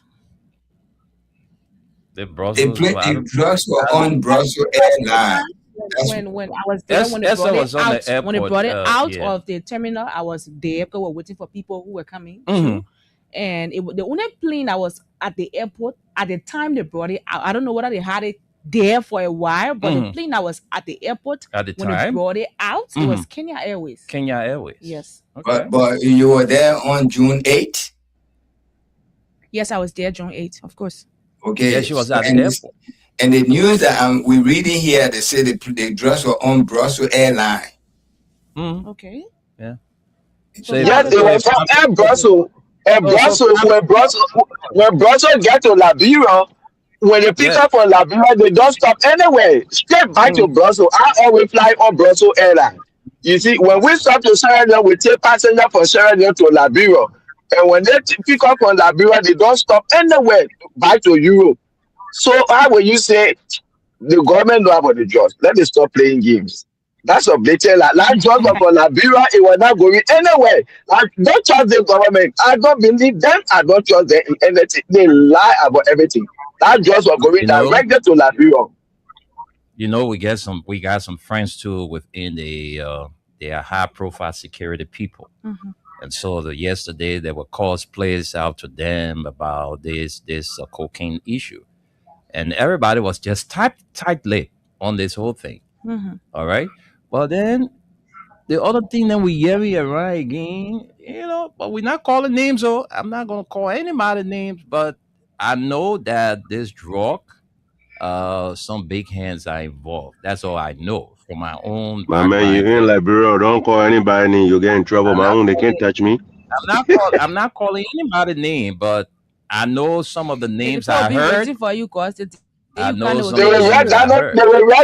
The drugs were on Brussels Airlines. When I was there, when they brought it out, when they brought it out of the terminal, I was there because we were waiting for people who were coming. And the only plane that was at the airport at the time they brought it out, I don't know whether they had it there for a while, but the plane that was at the airport at the when time they brought it out, it was Kenya Airways. Kenya Airways. Yes. Okay. But you were there on June 8th? Yes, I was there June 8th, of course. Okay. Yeah, she was at the airport. And the news that we're reading here, they say the drugs were on Brussels Airlines. Okay. Yeah. So yes, they were from Air Brussels. And Brussels, when Brussels get to Liberia, when they pick up from Liberia, they don't stop anywhere. Straight back to Brussels. I always fly on Brussels Airlines. You see, when we stop to Sierra Leone, we take passengers from Sierra Leone to Liberia. And when they pick up from Liberia, they don't stop anywhere back to Europe. So how will you say the government know about the jobs? Let them stop playing games. That's a blatant lie. Like jobs for Liberia, it was not going anywhere. I don't trust the government. I don't believe them. I don't trust them in anything. They lie about everything. That jobs were going directly to Liberia. You know, we got some friends too within they are high profile security people. And so yesterday there were calls placed out to them about this cocaine issue. And everybody was just tight-lipped on this whole thing. All right. But then the other thing that we hear around again, but we're not calling names. So I'm not going to call anybody names. But I know that this drug, some big hands are involved. That's all I know from my own. My man, you in Liberia. Don't call anybody name. You get in trouble. My own, they can't touch me. I'm not calling anybody name, but I know some of the names I heard. Waiting for you, cause I know they will read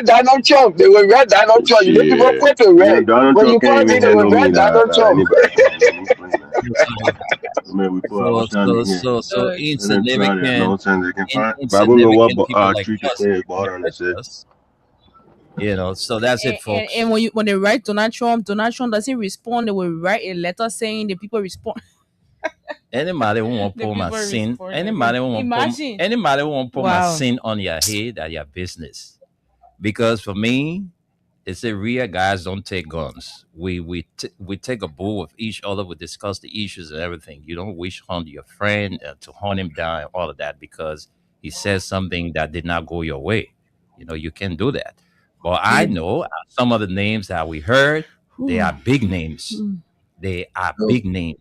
Donald Trump. They will read Donald Trump. You need to go put to read. When you call me, they will read Donald Trump. So insignificant. So that's it, folks. And when they write Donald Trump doesn't respond. They will write a letter saying the people respond. Anybody won't put my sin. Anybody won't put my sin on your head at your business. Because for me, it's a real guys don't take guns. We take a bull with each other. We discuss the issues and everything. You don't wish hunt your friend to hunt him down and all of that because he says something that did not go your way. You can do that. But I know some of the names that we heard, they are big names. They are big names.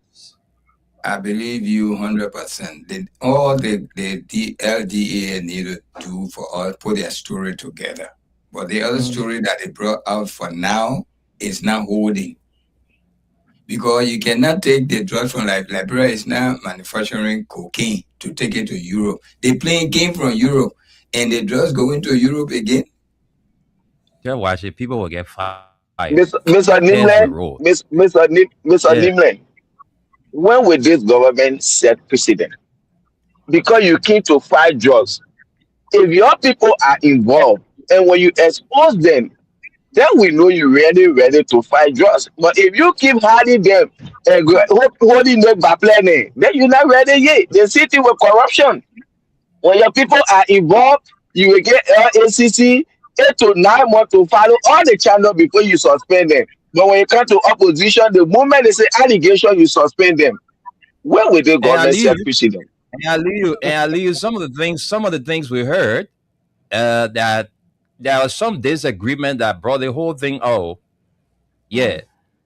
I believe you 100%. All the LDA need to do for us, put their story together. But the other story that they brought out for now is not holding. Because you cannot take the drugs from Liberia is now manufacturing cocaine to take it to Europe. The plane came from Europe and the drugs go into Europe again. Yeah, watch it. People will get fired. Mr. Nimle, when will this government set precedent? Because you keep to fight drugs. If your people are involved and when you expose them, then we know you're really ready to fight drugs. But if you keep hiding them and holding them by planning, then you're not ready yet. The city with corruption. When your people are involved, you will get LACC 8 to 9 months to follow all the channels before you suspend them. But when you come to opposition, the moment they say allegation, you suspend them. When will the government set precedent? And I leave you some of the things we heard that there was some disagreement that brought the whole thing. Oh, yeah,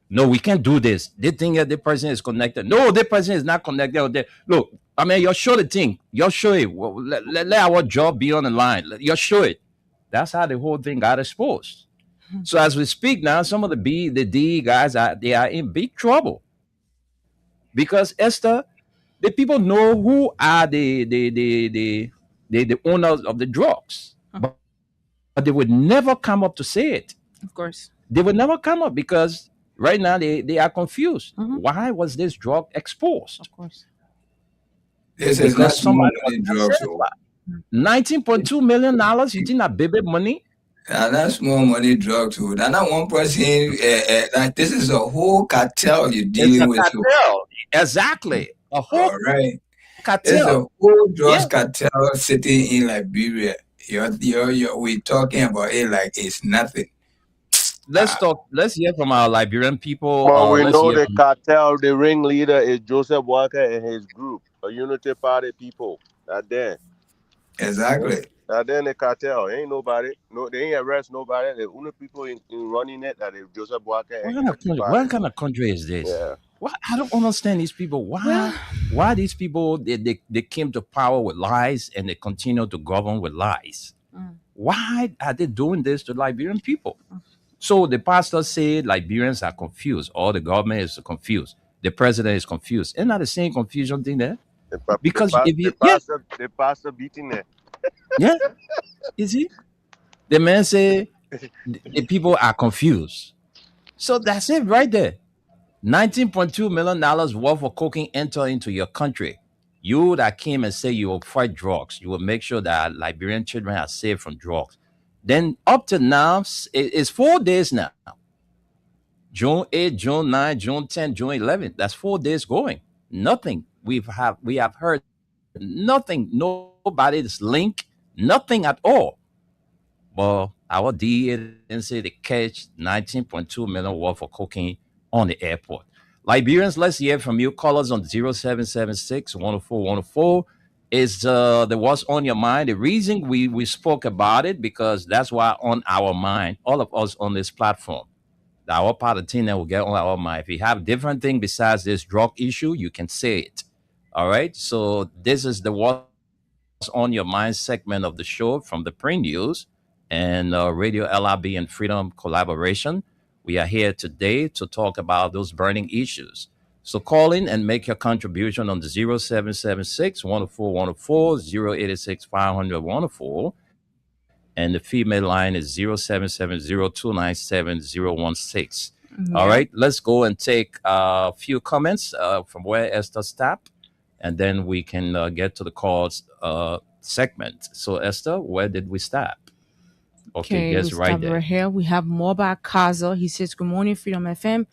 no, we can't do this. They think that the person is connected. No, the person is not connected. Look, I mean, you're sure the thing. You're sure it. Well, let our job be on the line. You're sure it. That's how the whole thing got exposed. So as we speak now, some of the D guys are in big trouble because Esther, the people know who are the owners of the drugs, but they would never come up to say it. Of course. They would never come up because right now they are confused. Why was this drug exposed? Of course. This is Because not small somebody money was drugs. $19.2 million. You think that baby money? That's small money drugs. That's not one person. Like this is a whole cartel you're It's dealing a with. cartel. Exactly. A whole All right. It's cartel. a whole drugs Yeah. cartel sitting in Liberia. We're talking about it like it's nothing. Let's hear from our Liberian people. But we Let's know hear the from cartel, the ringleader is Joseph Walker and his group, a Unity Party people. That there. Exactly. That then the cartel. Ain't nobody. No, they ain't arrest nobody. The only people in running it that is Joseph Walker and Unity what Party. kind of country is this? Yeah. I don't understand these people. Why these people they came to power with lies and they continue to govern with lies? Why are they doing this to Liberian people? So the pastor said Liberians are confused, or the government is confused, the president is confused. Isn't that the same confusion thing there? Because if you the pastor beating them. yeah, you see, the man say the people are confused. So that's it right there. $19.2 million worth of cocaine enter into your country. You that came and say you will fight drugs, you will make sure that Liberian children are safe from drugs. Then up to now, it's 4 days now. June 8, June 9, June 10, June 11. That's 4 days going. Nothing. We have heard nothing. Nobody's link. Nothing at all. Well, our DEA didn't say they catch 19.2 million worth of cocaine on the airport. Liberians, let's hear from you. Call us on 0776 104 104. Is the what's on your mind? The reason we spoke about it because that's why on our mind, all of us on this platform, our part of the team that will get on our mind. If you have different thing besides this drug issue, you can say it. All right. So this is the what's on your mind segment of the show from the Pre News and Radio LRB and Freedom collaboration. We are here today to talk about those burning issues. So call in and make your contribution on the 0776 104 104, 086 500 104. And the female line is 0770-297-016. All right, let's go and take a few comments from where Esther stopped, and then we can get to the calls segment. So Esther, where did we stop? Okay, we yes, right stop there. right here. We have Moba Kaza. He says, "Good morning, Freedom FM."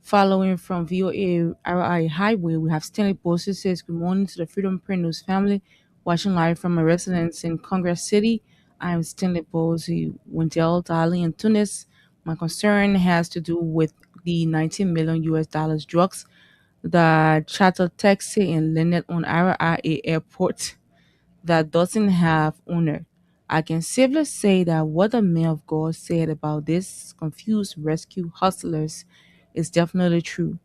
Following from VOA RI Highway, we have Stanley Bosse says, "Good morning to the Freedom Print News family. Watching live from my residence in Congress City. I am Stanley Bosse, Wendell, Dali, and Tunis. My concern has to do with the 19 million US dollars drugs that charter taxi and landed on RIA airport that doesn't have owner. I can safely say that what the man of God said about this confused rescue hustlers is definitely true.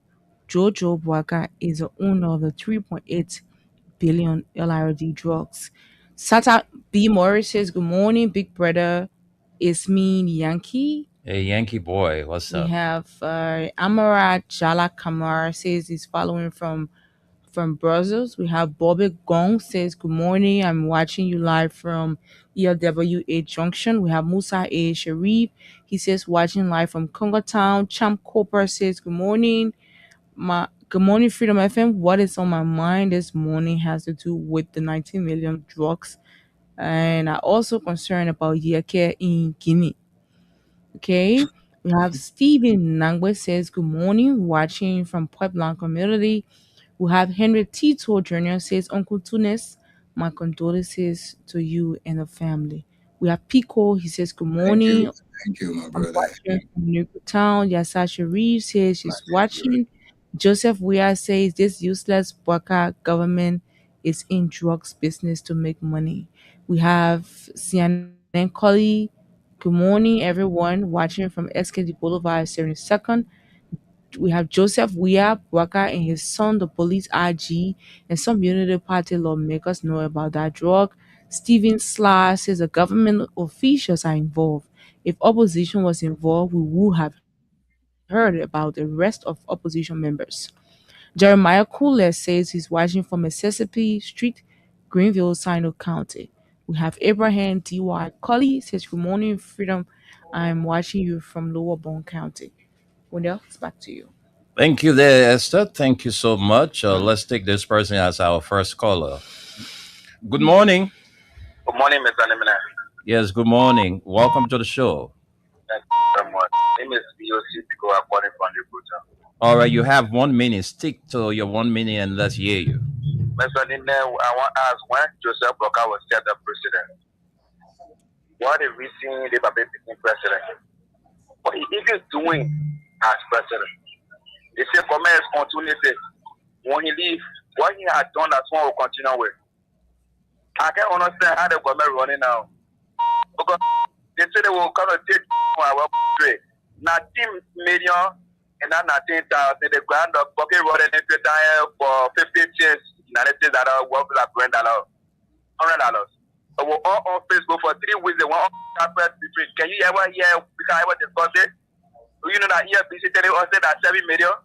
Jojo Bwaka is the owner of the 3.8 billion LRD drugs. Sata B. Morris says, "Good morning, big brother. It's me, Yankee." Hey, Yankee boy, what's We up? have Amara Jala Kamar says he's following from Brussels. We have Bobby Gong says, "Good morning. I'm watching you live from ELWA Junction." We have Musa A. Sharif. He says, "Watching live from Congo Town." Champ Cooper says, "Good morning. Good morning, Freedom FM. What is on my mind this morning has to do with the 19 million drugs. And I also concerned about Yeke in Guinea." Okay. We have Stephen Nangwe says, "Good morning. Watching from Point Blanc community." We have Henry Tito Jr. says, "Uncle Tunis, my condolences to you and the family." We have Pico. He says, "Good morning." Thank you, my I'm brother. watching from Newtown. Yasasha Reeves says she's watching. Joseph Weir says this useless Bwaka government is in drugs business to make money. We have Sian Colley. Good morning, everyone. Watching from SKD Boulevard 72nd. We have Joseph Weir Bwaka and his son, the police IG, and some Unity Party lawmakers know about that drug. Stephen Slar says the government officials are involved. If opposition was involved, we would have heard about the rest of opposition members. Jeremiah Cooler says he's watching from Mississippi Street, Greenville, Sino County. We have Abraham D.Y. Colley says, Good morning, Freedom. I'm watching you from Lower Bone County. Wendell, it's back to you. Thank you there, Esther. Thank you so much. Let's take this person as our first caller. Good morning. Good morning, Mr. Nemina. Yes, good morning. Welcome to the show. Thank you very much. My name is VOC Pico, according from the Buddha. All right, you have 1 minute. Stick to your 1 minute and let's hear you. Mr. Nemina, I want to ask when Joseph Blocker was set up president, what is reason the Babe became president? What he is doing as president? They say commerce continuity. When he leave, what he had done, that's what we'll continue with. I can't understand how the government running now. Because they say they will come and take our trade. 19 million and not 19,000. The grand of pocket running into time for 50 years. Now they say that our work is $100. So we're all on Facebook for 3 weeks. They want to between. Can you ever hear? We can ever discuss it. You know that EFBC telling us that 7 million.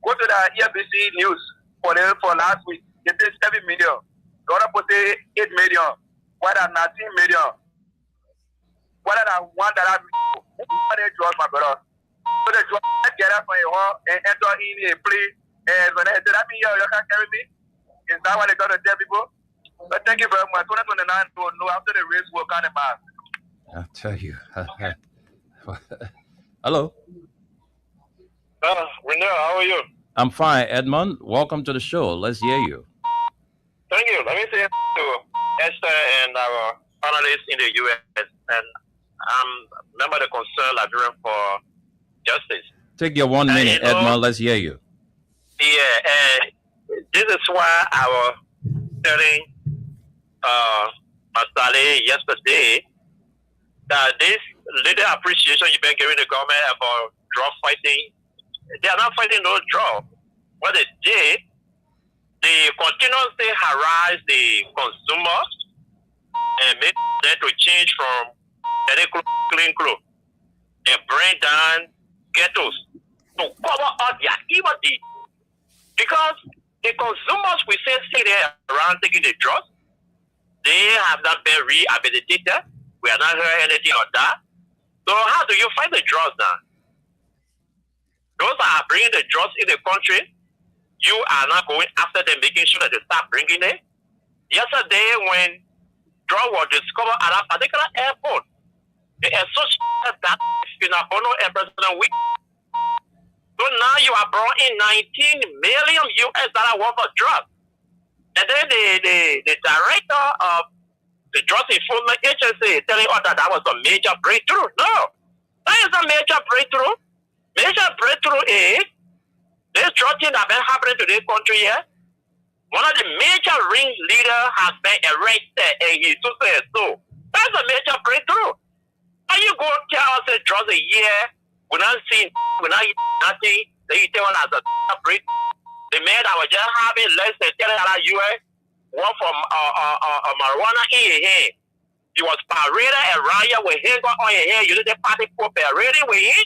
Go to the EFBC news for last week. They say 7 million. The other person 8 million. What are 19 million? What are the one that who are they drugs, my brother? So the drugs get up from your home and enter in a play. And when they say that means you can't carry me. Is that what they got to tell people? But thank you very much. 2029 to know after the race will kind of pass. I'll tell you. Hello. Renee, how are you? I'm fine. Edmund, welcome to the show. Let's hear you. Thank you. Let me say to Esther and our panelists in the U.S. and I'm a member of the Concerned Liberian for Justice. Take your 1 minute, Edmund. Let's hear you. Yeah, this is why I was telling Masale yesterday that this little appreciation you've been giving the government about drug fighting, they are not fighting no drug. What they did, they continuously harass the consumers and make them to change from clean clothes and bring down ghettos to cover up their evil deeds. Because the consumers we say there around taking the drugs, they have not been rehabilitated. We have not heard anything of that. So how do you fight the drugs now? Those that are bringing the drugs in the country, you are not going after them, making sure that they start bringing it. Yesterday, when drug was discovered at a particular airport, the associated that Finabono and President Wick. So now you are brought in 19 million US dollar worth of drugs. And then the director of the Drugs Enforcement Agency telling us that was a major breakthrough. No, that is a major breakthrough. Major breakthrough is this drug thing that has been happening to this country here. One of the major ring leaders has been arrested and he's so. That's a major breakthrough. How you go tell us that drugs a year, we're not seeing, we're not nothing, then you tell us a breakthrough. The man that was just having less than $10 US, one from marijuana in your hand. He was paraded around here with him on your hand. You did the party for parading with him.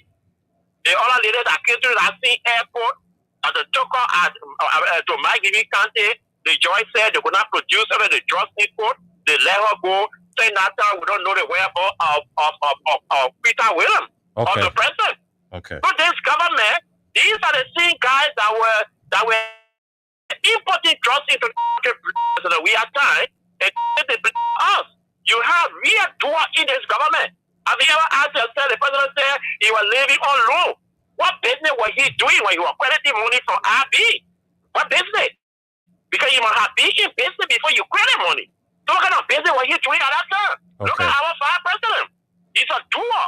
The other lady that came through that same airport, at the Toko to Maggie County, the judge said they could not produce over the drugs import. They let her go. Say that we don't know the whereabouts of Peter Williams, of the president. Okay. But this government, these are the same guys that were importing drugs into the country. We are time and they blame us. You have real door in this government. Have you ever asked yourself, the president said he was living on loan? What business was he doing when he was crediting money from RB? What business? Because you must have been in business before you credit money. So what kind of business was he doing at that time? Look at our vice president. He's a doer.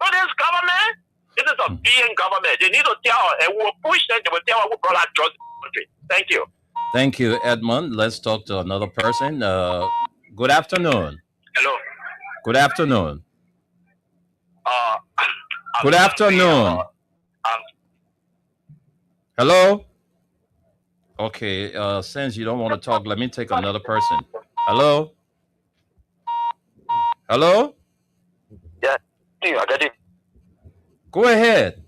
So this government, this is a being government. They need to tell us, and we will push them, they will tell us who brought out drugs in the country. Thank you. Thank you, Edmund. Let's talk to another person. Good afternoon. Hello. Good afternoon. Good afternoon. Hello? Okay, since you don't want to talk, let me take another person. Hello? Hello? Yeah. Go ahead.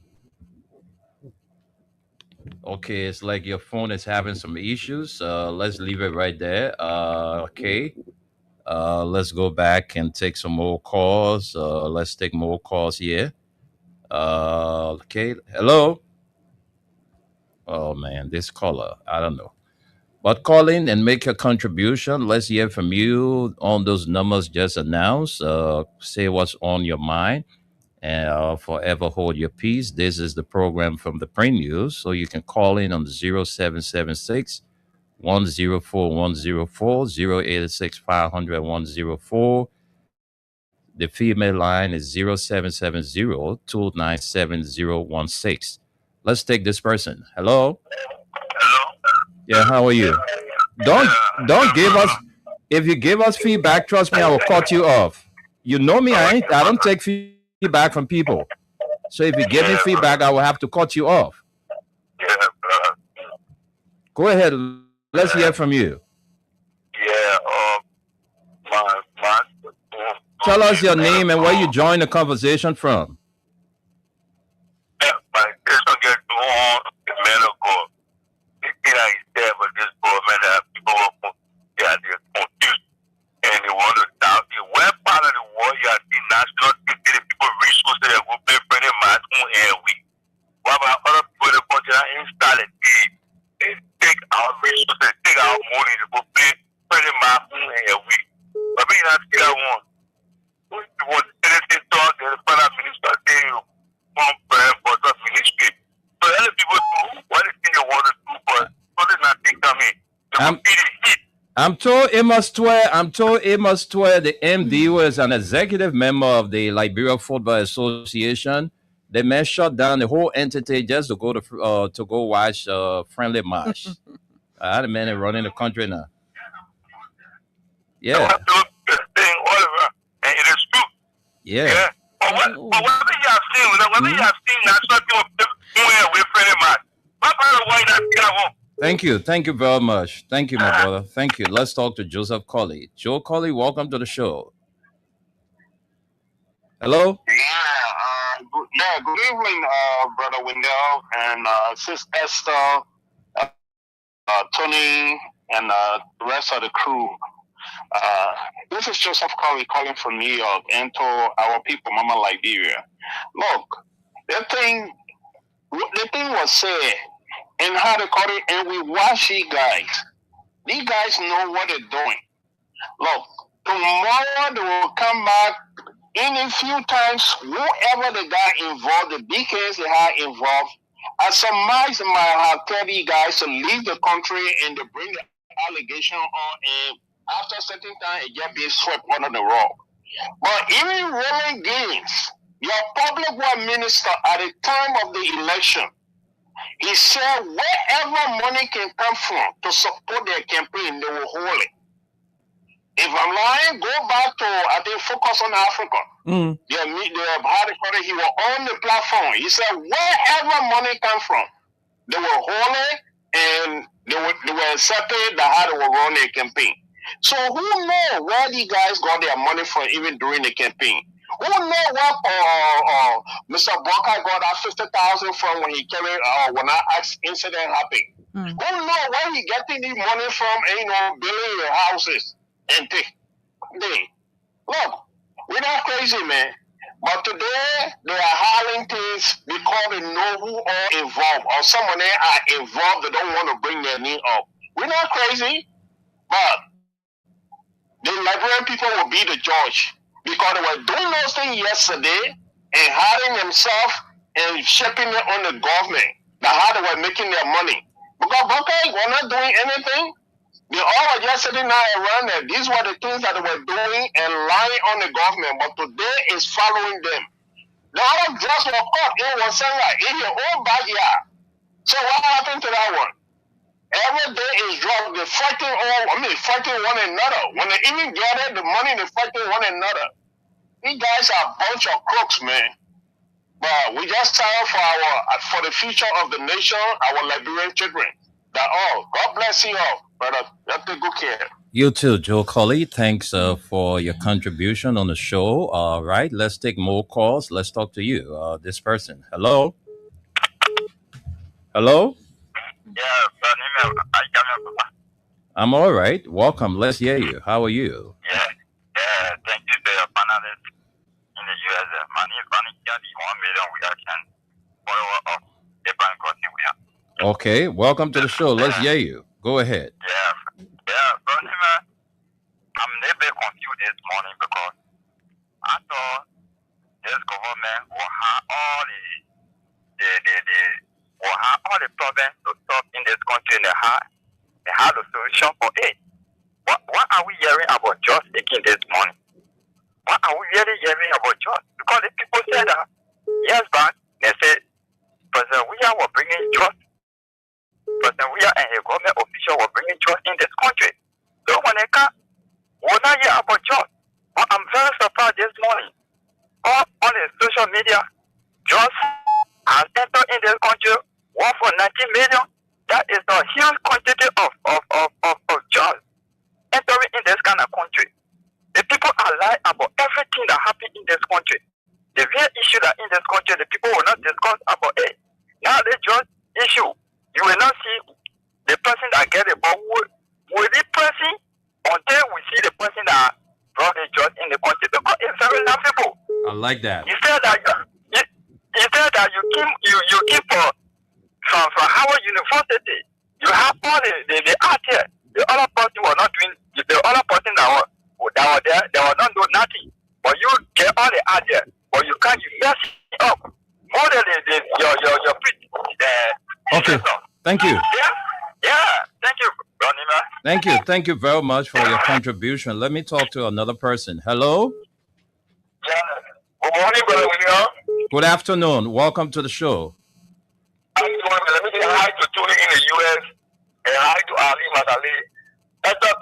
Okay, it's like your phone is having some issues. Let's leave it right there. Okay. Let's go back and take some more calls. Let's take more calls here. Okay. Hello. Oh man, this caller. I don't know. But call in and make a contribution. Let's hear from you on those numbers just announced. Say what's on your mind and forever hold your peace. This is the program from the Print News. So you can call in on 0776 104 104 086 500 104. The female line is 0770 297 016. Let's take this person. Hello. Yeah, how are you? Don't don't give us if you give us feedback, trust me, I will cut you off. You know me, I don't take feedback from people. So if you give me feedback, I will have to cut you off. Go ahead. Let's hear from you. Tell us your name and where you join the conversation from. I'm told Amos Twe, the MD, who is an executive member of the Liberia Football Association. They may shut down the whole entity just to go watch friendly match. I had a man running the country now. Yeah. Yeah. Thank you very much. Thank you, my brother. Thank you. Let's talk to Joseph Colley. Joe Colley, welcome to the show. Hello. Good evening, Brother Wendell and Sis Esther, Tony, and the rest of the crew. This is Joseph Colley calling from New York and to our people, Mama Liberia. Look, the thing was said, and how they call it, and we watch you guys. These guys know what they're doing. Look, tomorrow they will come back in a few times, whoever they got involved, the BKs they had involved, I surmise they might have told you guys to leave the country and to bring the allegation on, and after a certain time, it get being swept under the rug. But even Roland Gaines, your public work minister at the time of the election, he said wherever money can come from to support their campaign, they will hold it. If I'm lying, go back to, I think, Focus on Africa. He was on the platform. He said wherever money comes from, they will hold it and they were accepted that how they will run their campaign. So who knows where these guys got their money from even during the campaign? Who knows what Mr. Bunker got that 50,000 from when he carried when that incident happened? Who knows where he getting the money from? Building your houses and things. Look, we're not crazy, man. But today they are hiring things because they know who are involved, or someone they are involved. They don't want to bring their name up. We're not crazy, but the Liberian people will be the judge. Because they were doing those things yesterday and hiring themselves and shipping it on the government. That's how they were making their money. Because Bunker were not doing anything. They all were just sitting there around there. These were the things that they were doing and lying on the government. But today is following them. The other drugs were caught in Wasanga, in your own backyard. So what happened to that one? Every day is drugs. They're fighting one another. When they even gather the money, they're fighting one another. These guys are a bunch of crooks, man. But we just stand for the future of the nation, our Liberian children. That all. God bless you all, brother. You have to take good care. You too, Joe Colley. Thanks for your contribution on the show. All right, let's take more calls. Let's talk to you, this person. Hello? Hello? Yeah, but I got I'm all right. Welcome. Let's hear you. How are you? yeah, thank you to your panelists in the US. Money, the 1 million we can follow up the bank we have. Okay, welcome to the show. Let's hear you. Go ahead. Yeah, but I'm a little bit confused this morning because I thought this government will have all the problems to solve in this country and they have the solution for it. What are we hearing about just taking this money? What are we really hearing about just? Because the people said that years back, they said President William was bringing trust. President William and his government official were bringing trust in this country. So when they come, we're not hear about trust. But I'm very surprised this morning. All on the social media, just has entered in this country, one for 90 million. That is a huge quantity of jobs entering in this kind of country. The people are lying about everything that happened in this country. The real issue that in this country, the people will not discuss about it. Now they just issue. You will not see the person that get it, but will the person until we see the person that brought the judge in the country because it's very laughable. I like that. You said that you came from Howard University. You have all the art here. The other person was not doing. The other person that was there, they were not doing nothing. But you get all the art here. But you can't. You mess it up more than your Okay. Thank you. Yeah. Thank you, Ronima. Thank you very much for your contribution. Let me talk to another person. Hello. Yeah. Good morning, brother William. Good afternoon. Welcome to the show. Let me say hi to Tony in the US and hi to Ali Masale. Esther,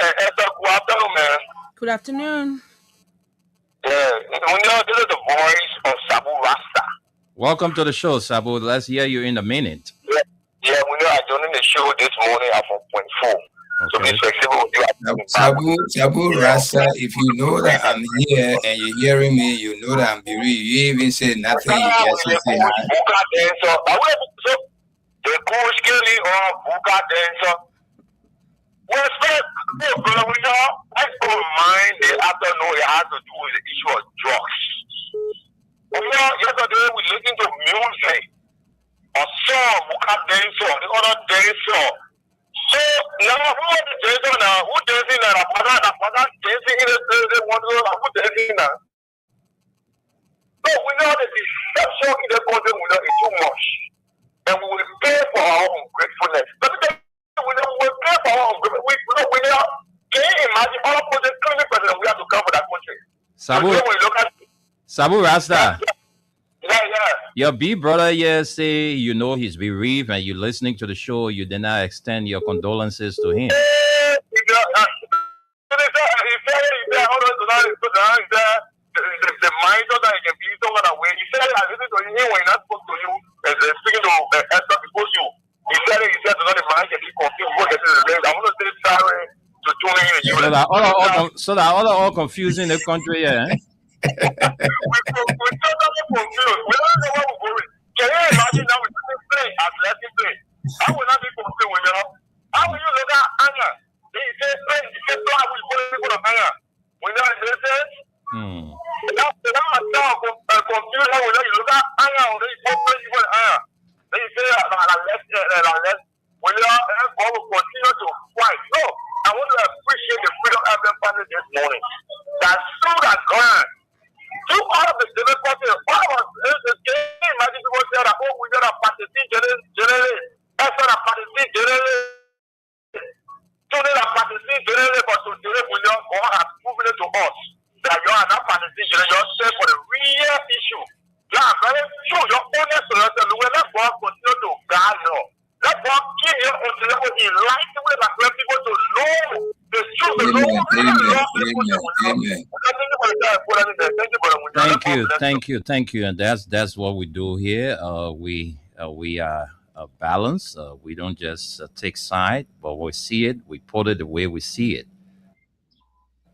good afternoon, man. Good afternoon. Yeah, this is the voice of Sabu Rasta. Welcome to the show, Sabu. Let's hear you in a minute. Yeah, I joined the show this morning at 4.4. So be flexible with you. Sabu Rasta, if you know that I'm here and you're hearing me, you know that I'm bereaved. You even say nothing, you just say hi. The coach Kelly or Buka dancer. Well, brother, we know I don't mind the afternoon it has to do with the issue of drugs. Yesterday we listened to music. A song, Buka dancer, the other dancer. So now who are the dancer now? Who dancing now? The dancing in the one who dancing now? So we know the deception in the country is too much. And we will pay for our ungratefulness. But we will pay for our ungratefulness. Can you imagine all of the criminal president we have to come for that country? Sabu Rasta. Yeah. Your B brother here say you know he's bereaved and you're listening to the show, you did not extend your condolences to him. The mind that can be someone away. He said, I listened to him when I spoke to you, speaking to Esther before you. He said to not the mind can be confused. I want to say sorry to join you. So that all confusing the country, yeah. We're totally confused. We don't know where we're going. Can you imagine now we're doing play as lesson play? I will not be confused with you. How will you look at Anya? He said, I will go to Anya. We know what they say. Now confused how will you look at Anya or they go play with Anya. They say let's will continue to fight. No, I want to appreciate the freedom of the family this morning. That stood at ground. Two out of the democracy, one was the game. Imagine people say that, we got a party generally. That's not a party generally. Today, a party generally, but today, God has proven it to us that you are not party generally. You're saying for the real issue. You are very true. You're honest to yourself. Let God continue to guide you. Let God give you until He lights the way that people to know the truth. Thank you, and that's what we do here. We are balanced. We don't just take side, but we see it. We put it the way we see it.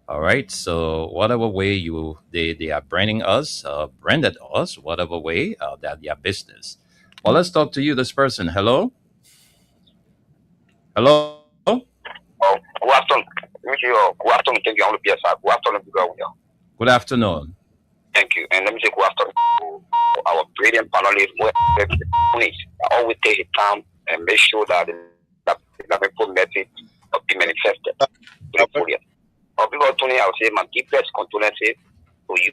All right. So whatever way they are branded us, whatever way that their business. Well, let's talk to you, this person. Hello, hello. Oh, good afternoon. Thank you. Good afternoon. Thank you. I want to be a sir. Good afternoon. Good afternoon. Thank you. And let me say good afternoon to our brilliant panelists. Please always take the time and make sure that the people message will be manifested to the audience. For people tuning, I will say my deepest condolences to you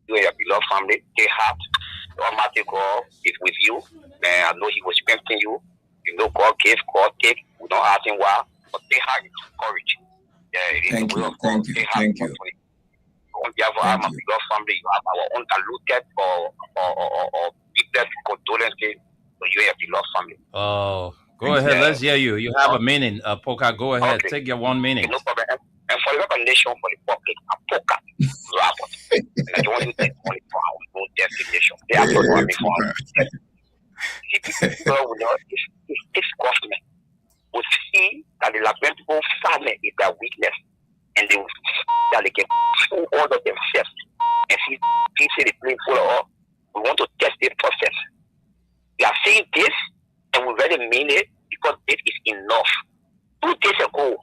and your beloved family. Take heart. The Almighty God is with you. And I know He will strengthen you. You know, God gave, God take. We don't ask Him why, but take heart and courage. Yeah, it is the will of God. Take heart and courage. On behalf of our beloved family, you have our undiluted or deepest condolences to you and your beloved family. Oh, go ahead. Let's hear you. You have a minute, Poka. Go ahead. Okay. Take your 1 minute. No problem. And for the nation, for the public, a Poka, Robert. And I don't want you to take money for our own destination. They have to run me for our people will not, if this government will see that the Liberian people family is their weakness, and they will see that they can fool all of themselves and see the plane full of all. We want to test the process. We are saying this and we really mean it because this is enough. 2 days ago,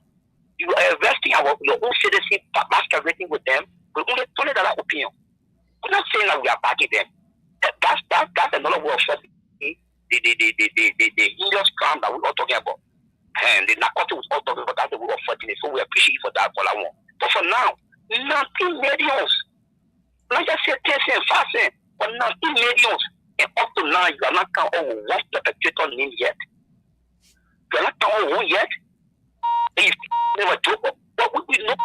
you are arresting your own citizen, masquerading with them with only $20 opinion. We're not saying that we are backing them. That's another way of saying the heinous crime that we're all talking about. And the narcotics was all talking about, that's the way of fighting it. So we appreciate you for that, for that one. But for now, 19 millions. Not just say 10 cents, 5 cents, but 19 millions. And up to now, you are not counting one perpetrator name yet. You are not counting one yet. And you never joke. But we know,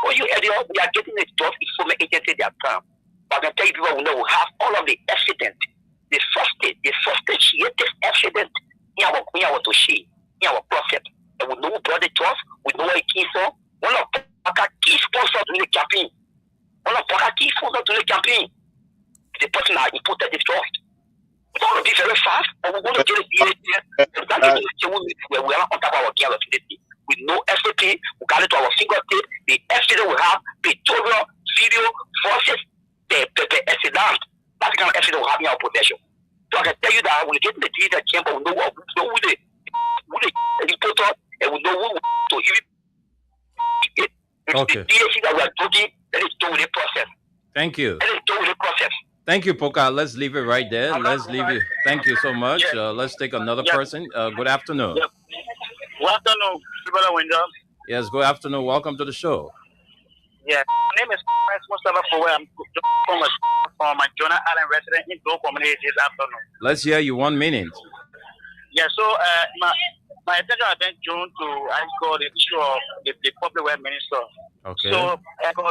for you, Eddie, we are getting a job information agency their time. But I can tell you people we know we have all of the evidence. The substantiated evidence in our to see. Our prophet, and we know who brought it to us, we know where it came from. One of our key sponsors during the campaign. The person that imported the trust. We want to be very fast, and we want to get it here. We are on top of our gear today. We know everything, we got it to our fingertip, the evidence we have, pictorial, video, voices, the accident. That's the kind of evidence we have in our possession. So I can tell you that when we get in the digital chamber, we know what we know with it. And we know who to even okay. The DAC that we are doing, that is doing the process. Thank you. That is doing the process. Thank you, Poka. Let's leave it right there. Let's leave it. Thank you so much. Let's take another person. Good afternoon. Good afternoon, Brother Wendell. Yes, good afternoon. Welcome to the show. Yeah, my name is Mustafa Fowe. I'm from a Jonah Allen resident in Doe community this afternoon. Let's hear you 1 minute. Yeah, so my attention has been drawn to the issue of the public welfare minister. Okay. So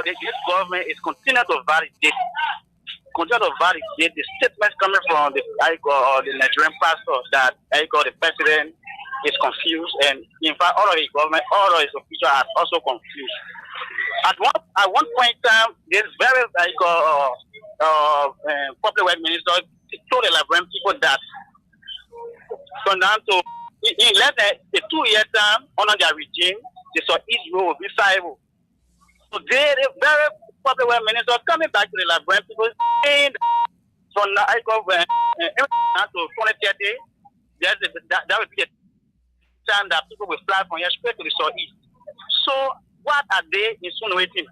this government is continuing to validate the statements coming from the Nigerian pastors that the president is confused, and in fact all of his government, all of his officials are also confused. At one point in time, this very public welfare minister told the Liberian people that from now to in less than a 2-year time under their regime, they saw Israel will be viable. So they, the very public welfare minister coming back to the Liberian people saying from now to 2030, that will be a time that people will fly from here straight to the southeast. So what are they insinuating?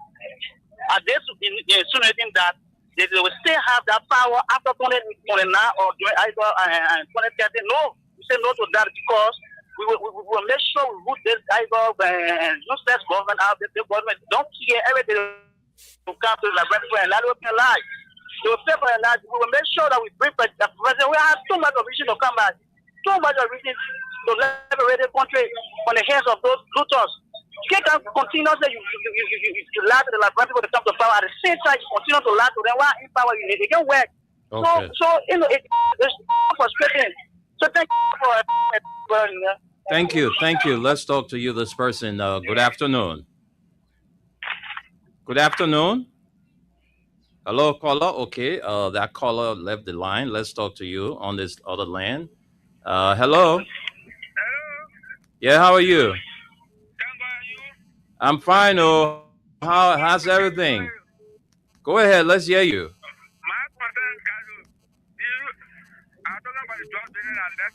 Are they insinuating that they will still have that power after 2029 or 2030? No. We say no to that because we will make sure we root this useless government out. The government don't care everything to come to the people and let them alive. They will pay for a life. We will make sure that we bring the president. We have too much of reason to come back. Too much of reason to liberate the country on the hands of those looters. You can't continuously you lie to the Liberian people to come to power. At the same time, you continue to lie to them. Why in power you need? It can work. Okay. So you know it's frustrating. So thank you for Thank you. Let's talk to you, this person. Good afternoon. Good afternoon. Hello, caller. Okay, that caller left the line. Let's talk to you on this other line. Hello. Yeah, how are you? I'm fine. Oh, how's everything? Go ahead. Let's hear you. My concern, guys, I'm talking about the drug dealer that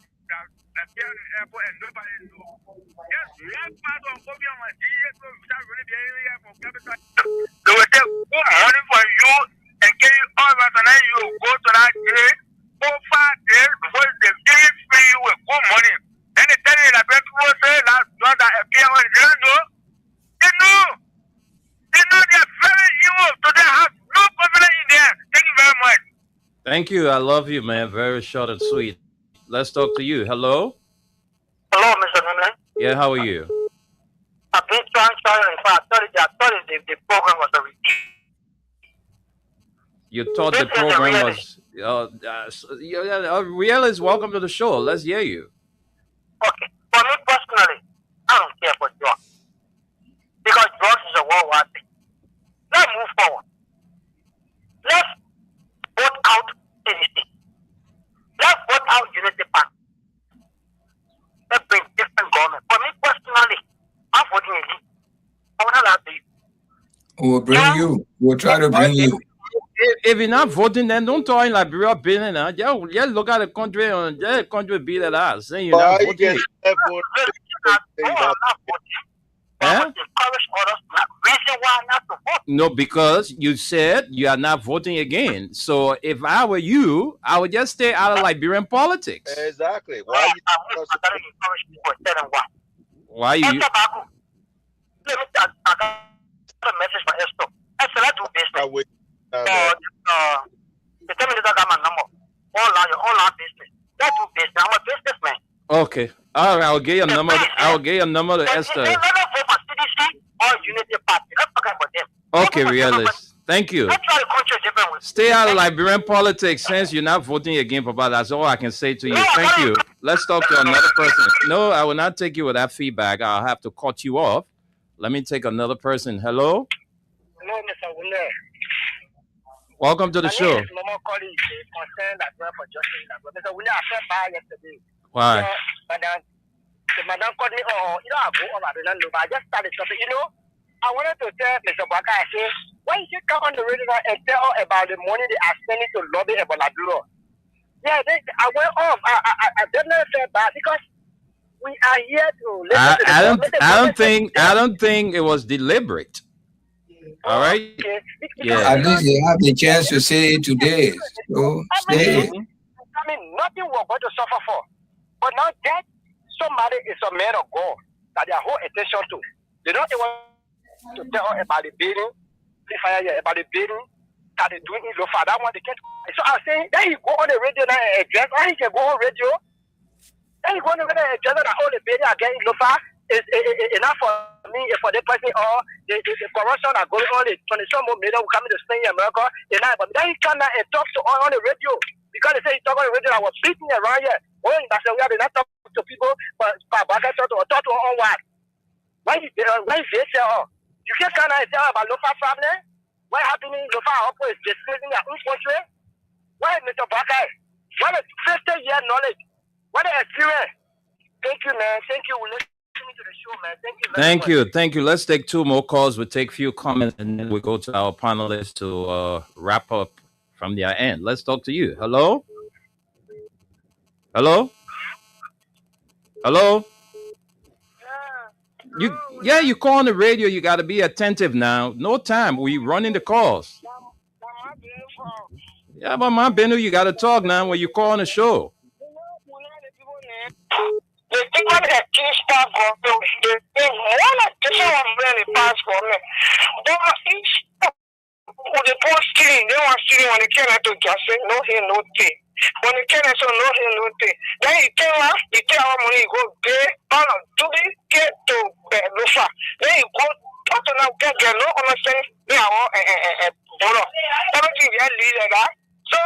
appear in the airport and nobody knows. Yes, one part of Obion and GS without really the area for capital. They will take good money from you and give you all of us, and then you go to that day 4 5 days before they pay you with good money. Then they tell you that people say that drug that appear when they don't know. They know. They know they're very evil, so they have no confidence in them. Thank you very much. Thank you. I love you, man. Very short and sweet. Let's talk to you. Hello. Hello, Mr. Nunez. Yeah, how are you? I've been trying, in fact, I thought the program was a repeat. You thought the program was. Realist, welcome to the show. Let's hear you. Okay. For me personally, I don't care for drugs. Because drugs is a worldwide thing. Let's move forward. Let's vote out CDC. Let's vote out Unity Party. Let's bring different government. For me personally, I'm voting again. I will not have to. We'll bring you. We'll try to bring you. If you're not voting, then don't talk in Liberia being yeah, look at the country and the country beat it out. Saying you're not voting. No, because you said you are not voting again. So if I were you, I would just stay out of Liberian politics. Exactly. Why you? Let me I got a message for Esto. I said, let's do business. The 10 minutes I got my number. All our business. Let's do business. I'm a businessman. Okay. All right. I'll get your number. I'll get your number to Esther. Let us vote for CDC or Unity Party. Let's talk about them. Okay, realist. Thank you. Let's try to control different ways. Stay out of Liberian politics since you're not voting again, Papa. That's all I can say to you. Thank you. Let's talk to another person. No, I will not take you with that feedback. I'll have to cut you off. Let me take another person. Hello? Hello, Mr. Wunde. Welcome to the show. Normal colleague is concerned as well for justice. Mr. Wunde, I felt bad yesterday. Why? Madam called me, I go over, I just started something, I wanted to tell Mr. Baka, I say, why you come on the radio and tell about the money they are spending to lobby about Laduro? Yeah, I went off. I definitely felt bad because we are here to listen to I don't think it was deliberate. All right. Okay. Yeah. At least you have the chance to say it today. So stay. I mean, nothing we're going to suffer for. But now that somebody is a man of God that they hold attention to, they don't want to tell about the bidding, about the bidding that they're doing in Lofa. That one they can't. So I'm saying, then you go on the radio now and address. Why you can go on radio? Then you go on the radio and address that all the bidding again in Lofa is enough for me, for the person, or the corruption that going on, the 27 more million coming to Spain and America. But then you come and talk to on the radio. Because they say you talk on the radio, I was beating around here. Well, that's why they not talk to people, but talk to on what? Why you say, you can't come and tell about local family? What happened in local opera is displacing their own country? Why, Mr. Baka? What a 50-year knowledge? What an experience? Thank you, man. Thank you. We're listening to the show, man. Thank you very much. Thank you. Let's take 2 more calls. We'll take a few comments, and then we'll go to our panelists to wrap up from their end. Let's talk to you. Hello? Hello? Hello? You call on the radio. You got to be attentive now. No time. We running the calls. Yeah, but my Benu, you got to talk now when you call on the show. The people that change staff government, they want to show them really fast for me. But each the post stealing, they want stealing when they came out to just say no here, no thing. When they came out, so no here, no thing. Then he tell our money, he go pay, do they get to Lofa? Then he go talk to now get no understand they are all dollar. Everything they are leader that. So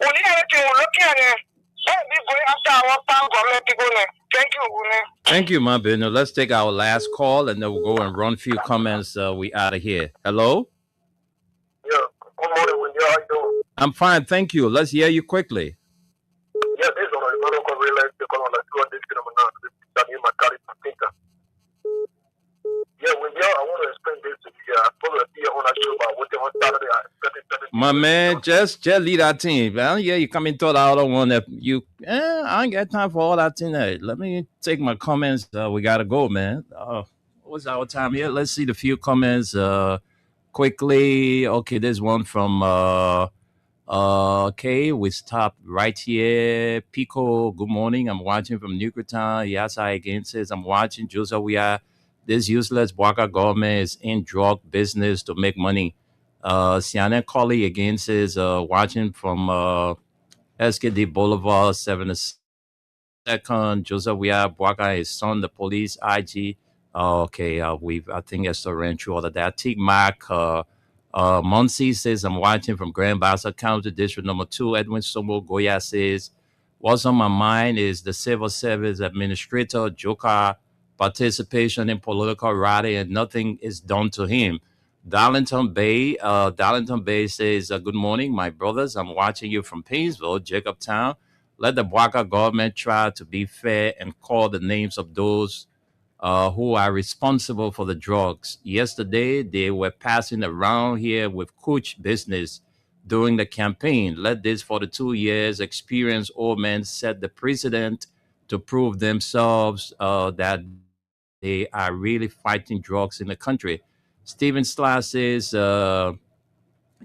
when you everything we're looking at it, we going after our power government people now. Thank you, Une. Thank you, my Benu. Let's take our last call and then we'll go and run a few comments. We out of here. Hello? Yeah, good morning, Wendy. How you doing? I'm fine, thank you. Let's hear you quickly. Yeah, this is on a local realize the color like 200 phenomenon. That you might carry to think. Yeah, Wendy, I want to explain this to you. I follow My man, just lead that team. Well, yeah, you come into the other one that you. I ain't got time for all that thing. Let me take my comments. We gotta go, man. What's our time here? Let's see the few comments quickly. Okay, there's one from okay, we stop right here. Pico, good morning. I'm watching from Nuclear. Yes, I again says I'm watching. Joseph, we are this useless Waka government is in drug business to make money. Siana Colley again says watching from SKD Boulevard 72nd. Joseph, we are Waka, his son, the police, IG. Okay, I think it's the ranch all of that. Tig Mac, Muncie says, I'm watching from Grand Bassa County, District Number 2. Edwin Somo Goya says, what's on my mind is the civil service administrator, Joka, participation in political rally, and nothing is done to him. Darlington Bay says, good morning, my brothers. I'm watching you from Painesville, Jacobtown. Let the Bwaka government try to be fair and call the names of those who are responsible for the drugs. Yesterday, they were passing around here with Cooch business during the campaign. Let this 42 years experience old men set the precedent to prove themselves that they are really fighting drugs in the country. Stephen Slash says,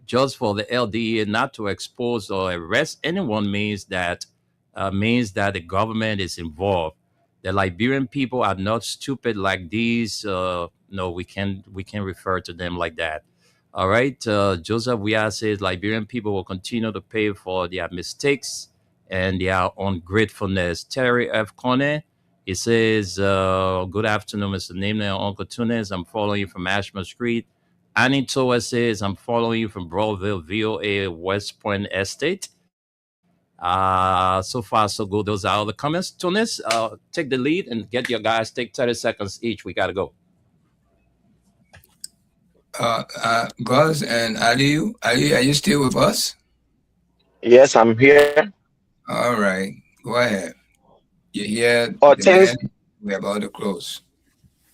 just for the LDA not to expose or arrest anyone means that the government is involved. The Liberian people are not stupid like these. No, we can refer to them like that. All right. Joseph Weah says Liberian people will continue to pay for their mistakes and their ungratefulness. Terry F. Corner, he says, good afternoon, Mr. Name and Uncle Tunes. I'm following you from Ashmore Street. Annie Toa says, I'm following you from Broadville, VOA, West Point Estate. So far, so good. Those are all the comments. Tunis, take the lead and get your guys. Take 30 seconds each. We got to go. Guz and Ali, are you still with us? Yes, I'm here. All right. Go ahead. You hear Thanks. We're about to close.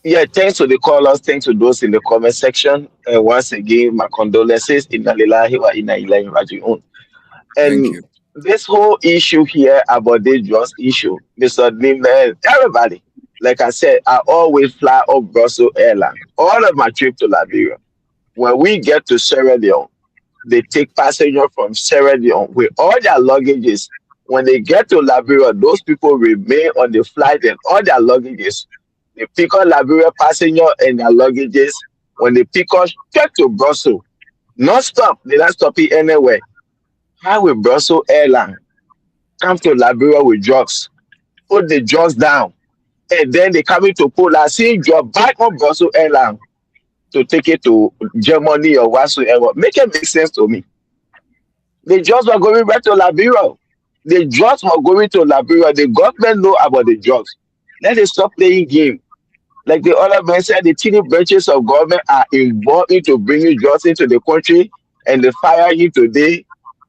Yeah, thanks to the callers, thanks to those in the comment section. Once again, my condolences. Inna lillahi wa inna ilaihi raji'un. And this whole issue here about the drugs issue, Mr. Nimel, everybody, like I said, I always fly off Brussels Airlines. All of my trip to Liberia. When we get to Sierra Leone, they take passengers from Sierra Leone with all their luggages. When they get to Liberia, those people remain on the flight and all their luggages. They pick up Liberia passenger and their luggages. When they pick up straight to Brussels, not stop, they don't stop it anywhere. How will Brussels Airlines come to Liberia with drugs, put the drugs down, and then they come into Poland, see drug back on Brussels Airlines to take it to Germany or whatsoever? Make sense to me. The drugs were going back to Liberia. The drugs were going to Liberia. The government know about the drugs. Let them stop playing game. Like the other man said, the tiny branches of government are involved into bringing drugs into the country, and they fire you today.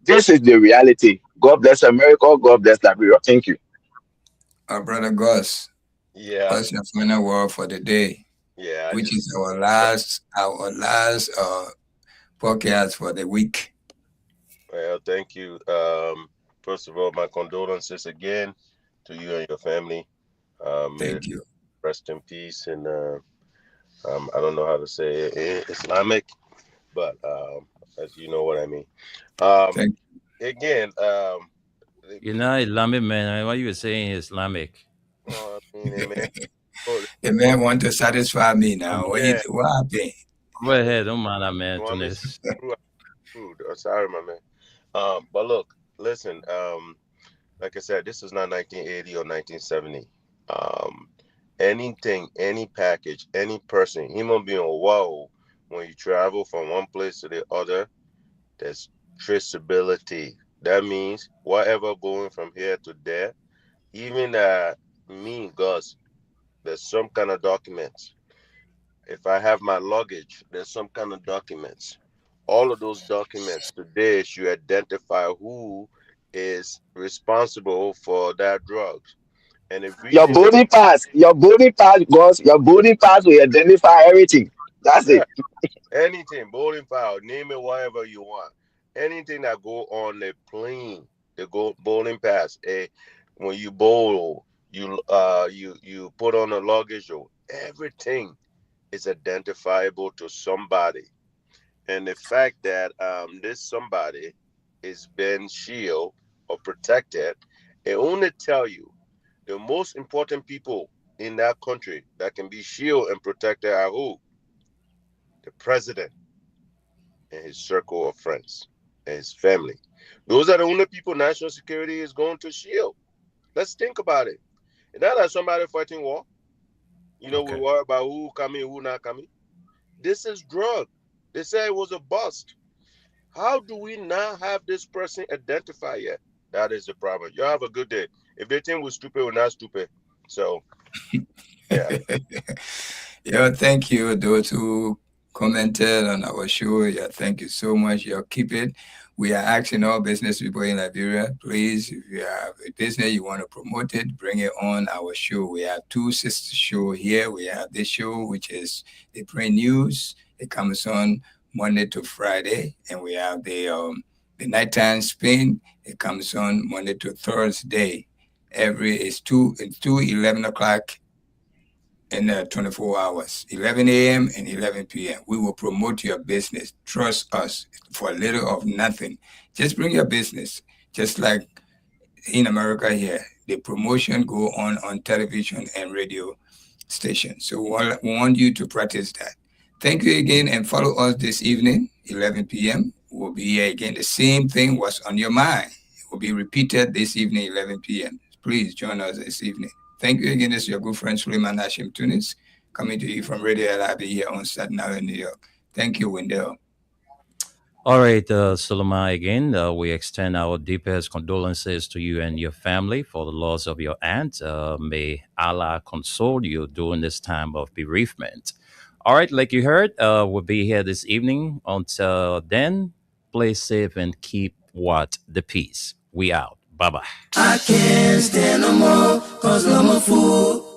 This is the reality. God bless America. God bless Liberia. Thank you. Our brother Gus. Yeah. What's your final word for the day? Yeah. Which is our last podcast for the week. Well, thank you. First of all, my condolences again to you and your family. Thank you. Rest in peace, and I don't know how to say it, Islamic, but as you know what I mean. Again, you're not Islamic, man. Why you were saying Islamic? I mean, the man want to satisfy me now. What happened? Go ahead, don't mind that man. Sorry, my man. But look, listen. Like I said, this is not 1980 or 1970. Anything, any package, any person, even being wow, when you travel from one place to the other, there's traceability. That means whatever going from here to there, even me, Gus, there's some kind of documents. If I have my luggage, there's some kind of documents. All of those documents today should identify who is responsible for that drugs. And if your boarding pass, Gus, your boarding pass will identify everything. That's it. Anything, boarding file, name it whatever you want. anything that go on the plane, they go bowling pass. When you bowl, you put on a luggage or everything is identifiable to somebody. And the fact that this somebody is being shielded or protected, it only tell you the most important people in that country that can be shielded and protected are who? The president and his circle of friends and his family. Those are the only people national security is going to shield. Let's think about it. It's not like somebody fighting war. We worry about who coming, who not coming. This is drug. They say it was a bust. How do we not have this person identified yet? That is the problem. You have a good day. If they think we're stupid, we're not stupid. So, yeah. Thank you, those who commented on our show. Thank you so much. Keep it. We are asking all business people in Liberia, please, if you have a business you want to promote it, bring it on our show. We have two sister shows here. We have this show, which is the Brain News. It comes on Monday to Friday, and we have the nighttime spin. It comes on Monday to Thursday. It's 11 o'clock in 24 hours, 11 a.m. and 11 p.m. We will promote your business. Trust us for a little of nothing. Just bring your business. Just like in America here, the promotion go on television and radio stations. So we want you to practice that. Thank you again, and follow us this evening, 11 p.m. We'll be here again. The same thing was on your mind. It will be repeated this evening, 11 p.m. Please join us this evening. Thank you again. This is your good friend, Suleiman Hashim Tunis, coming to you from Radio LIB here on Staten Island, New York. Thank you, Wendell. All right, Suleiman, again, we extend our deepest condolences to you and your family for the loss of your aunt. May Allah console you during this time of bereavement. All right, like you heard, we'll be here this evening. Until then, play safe and keep the peace. We out. Bye-bye. I can't stand no more, cause no more food.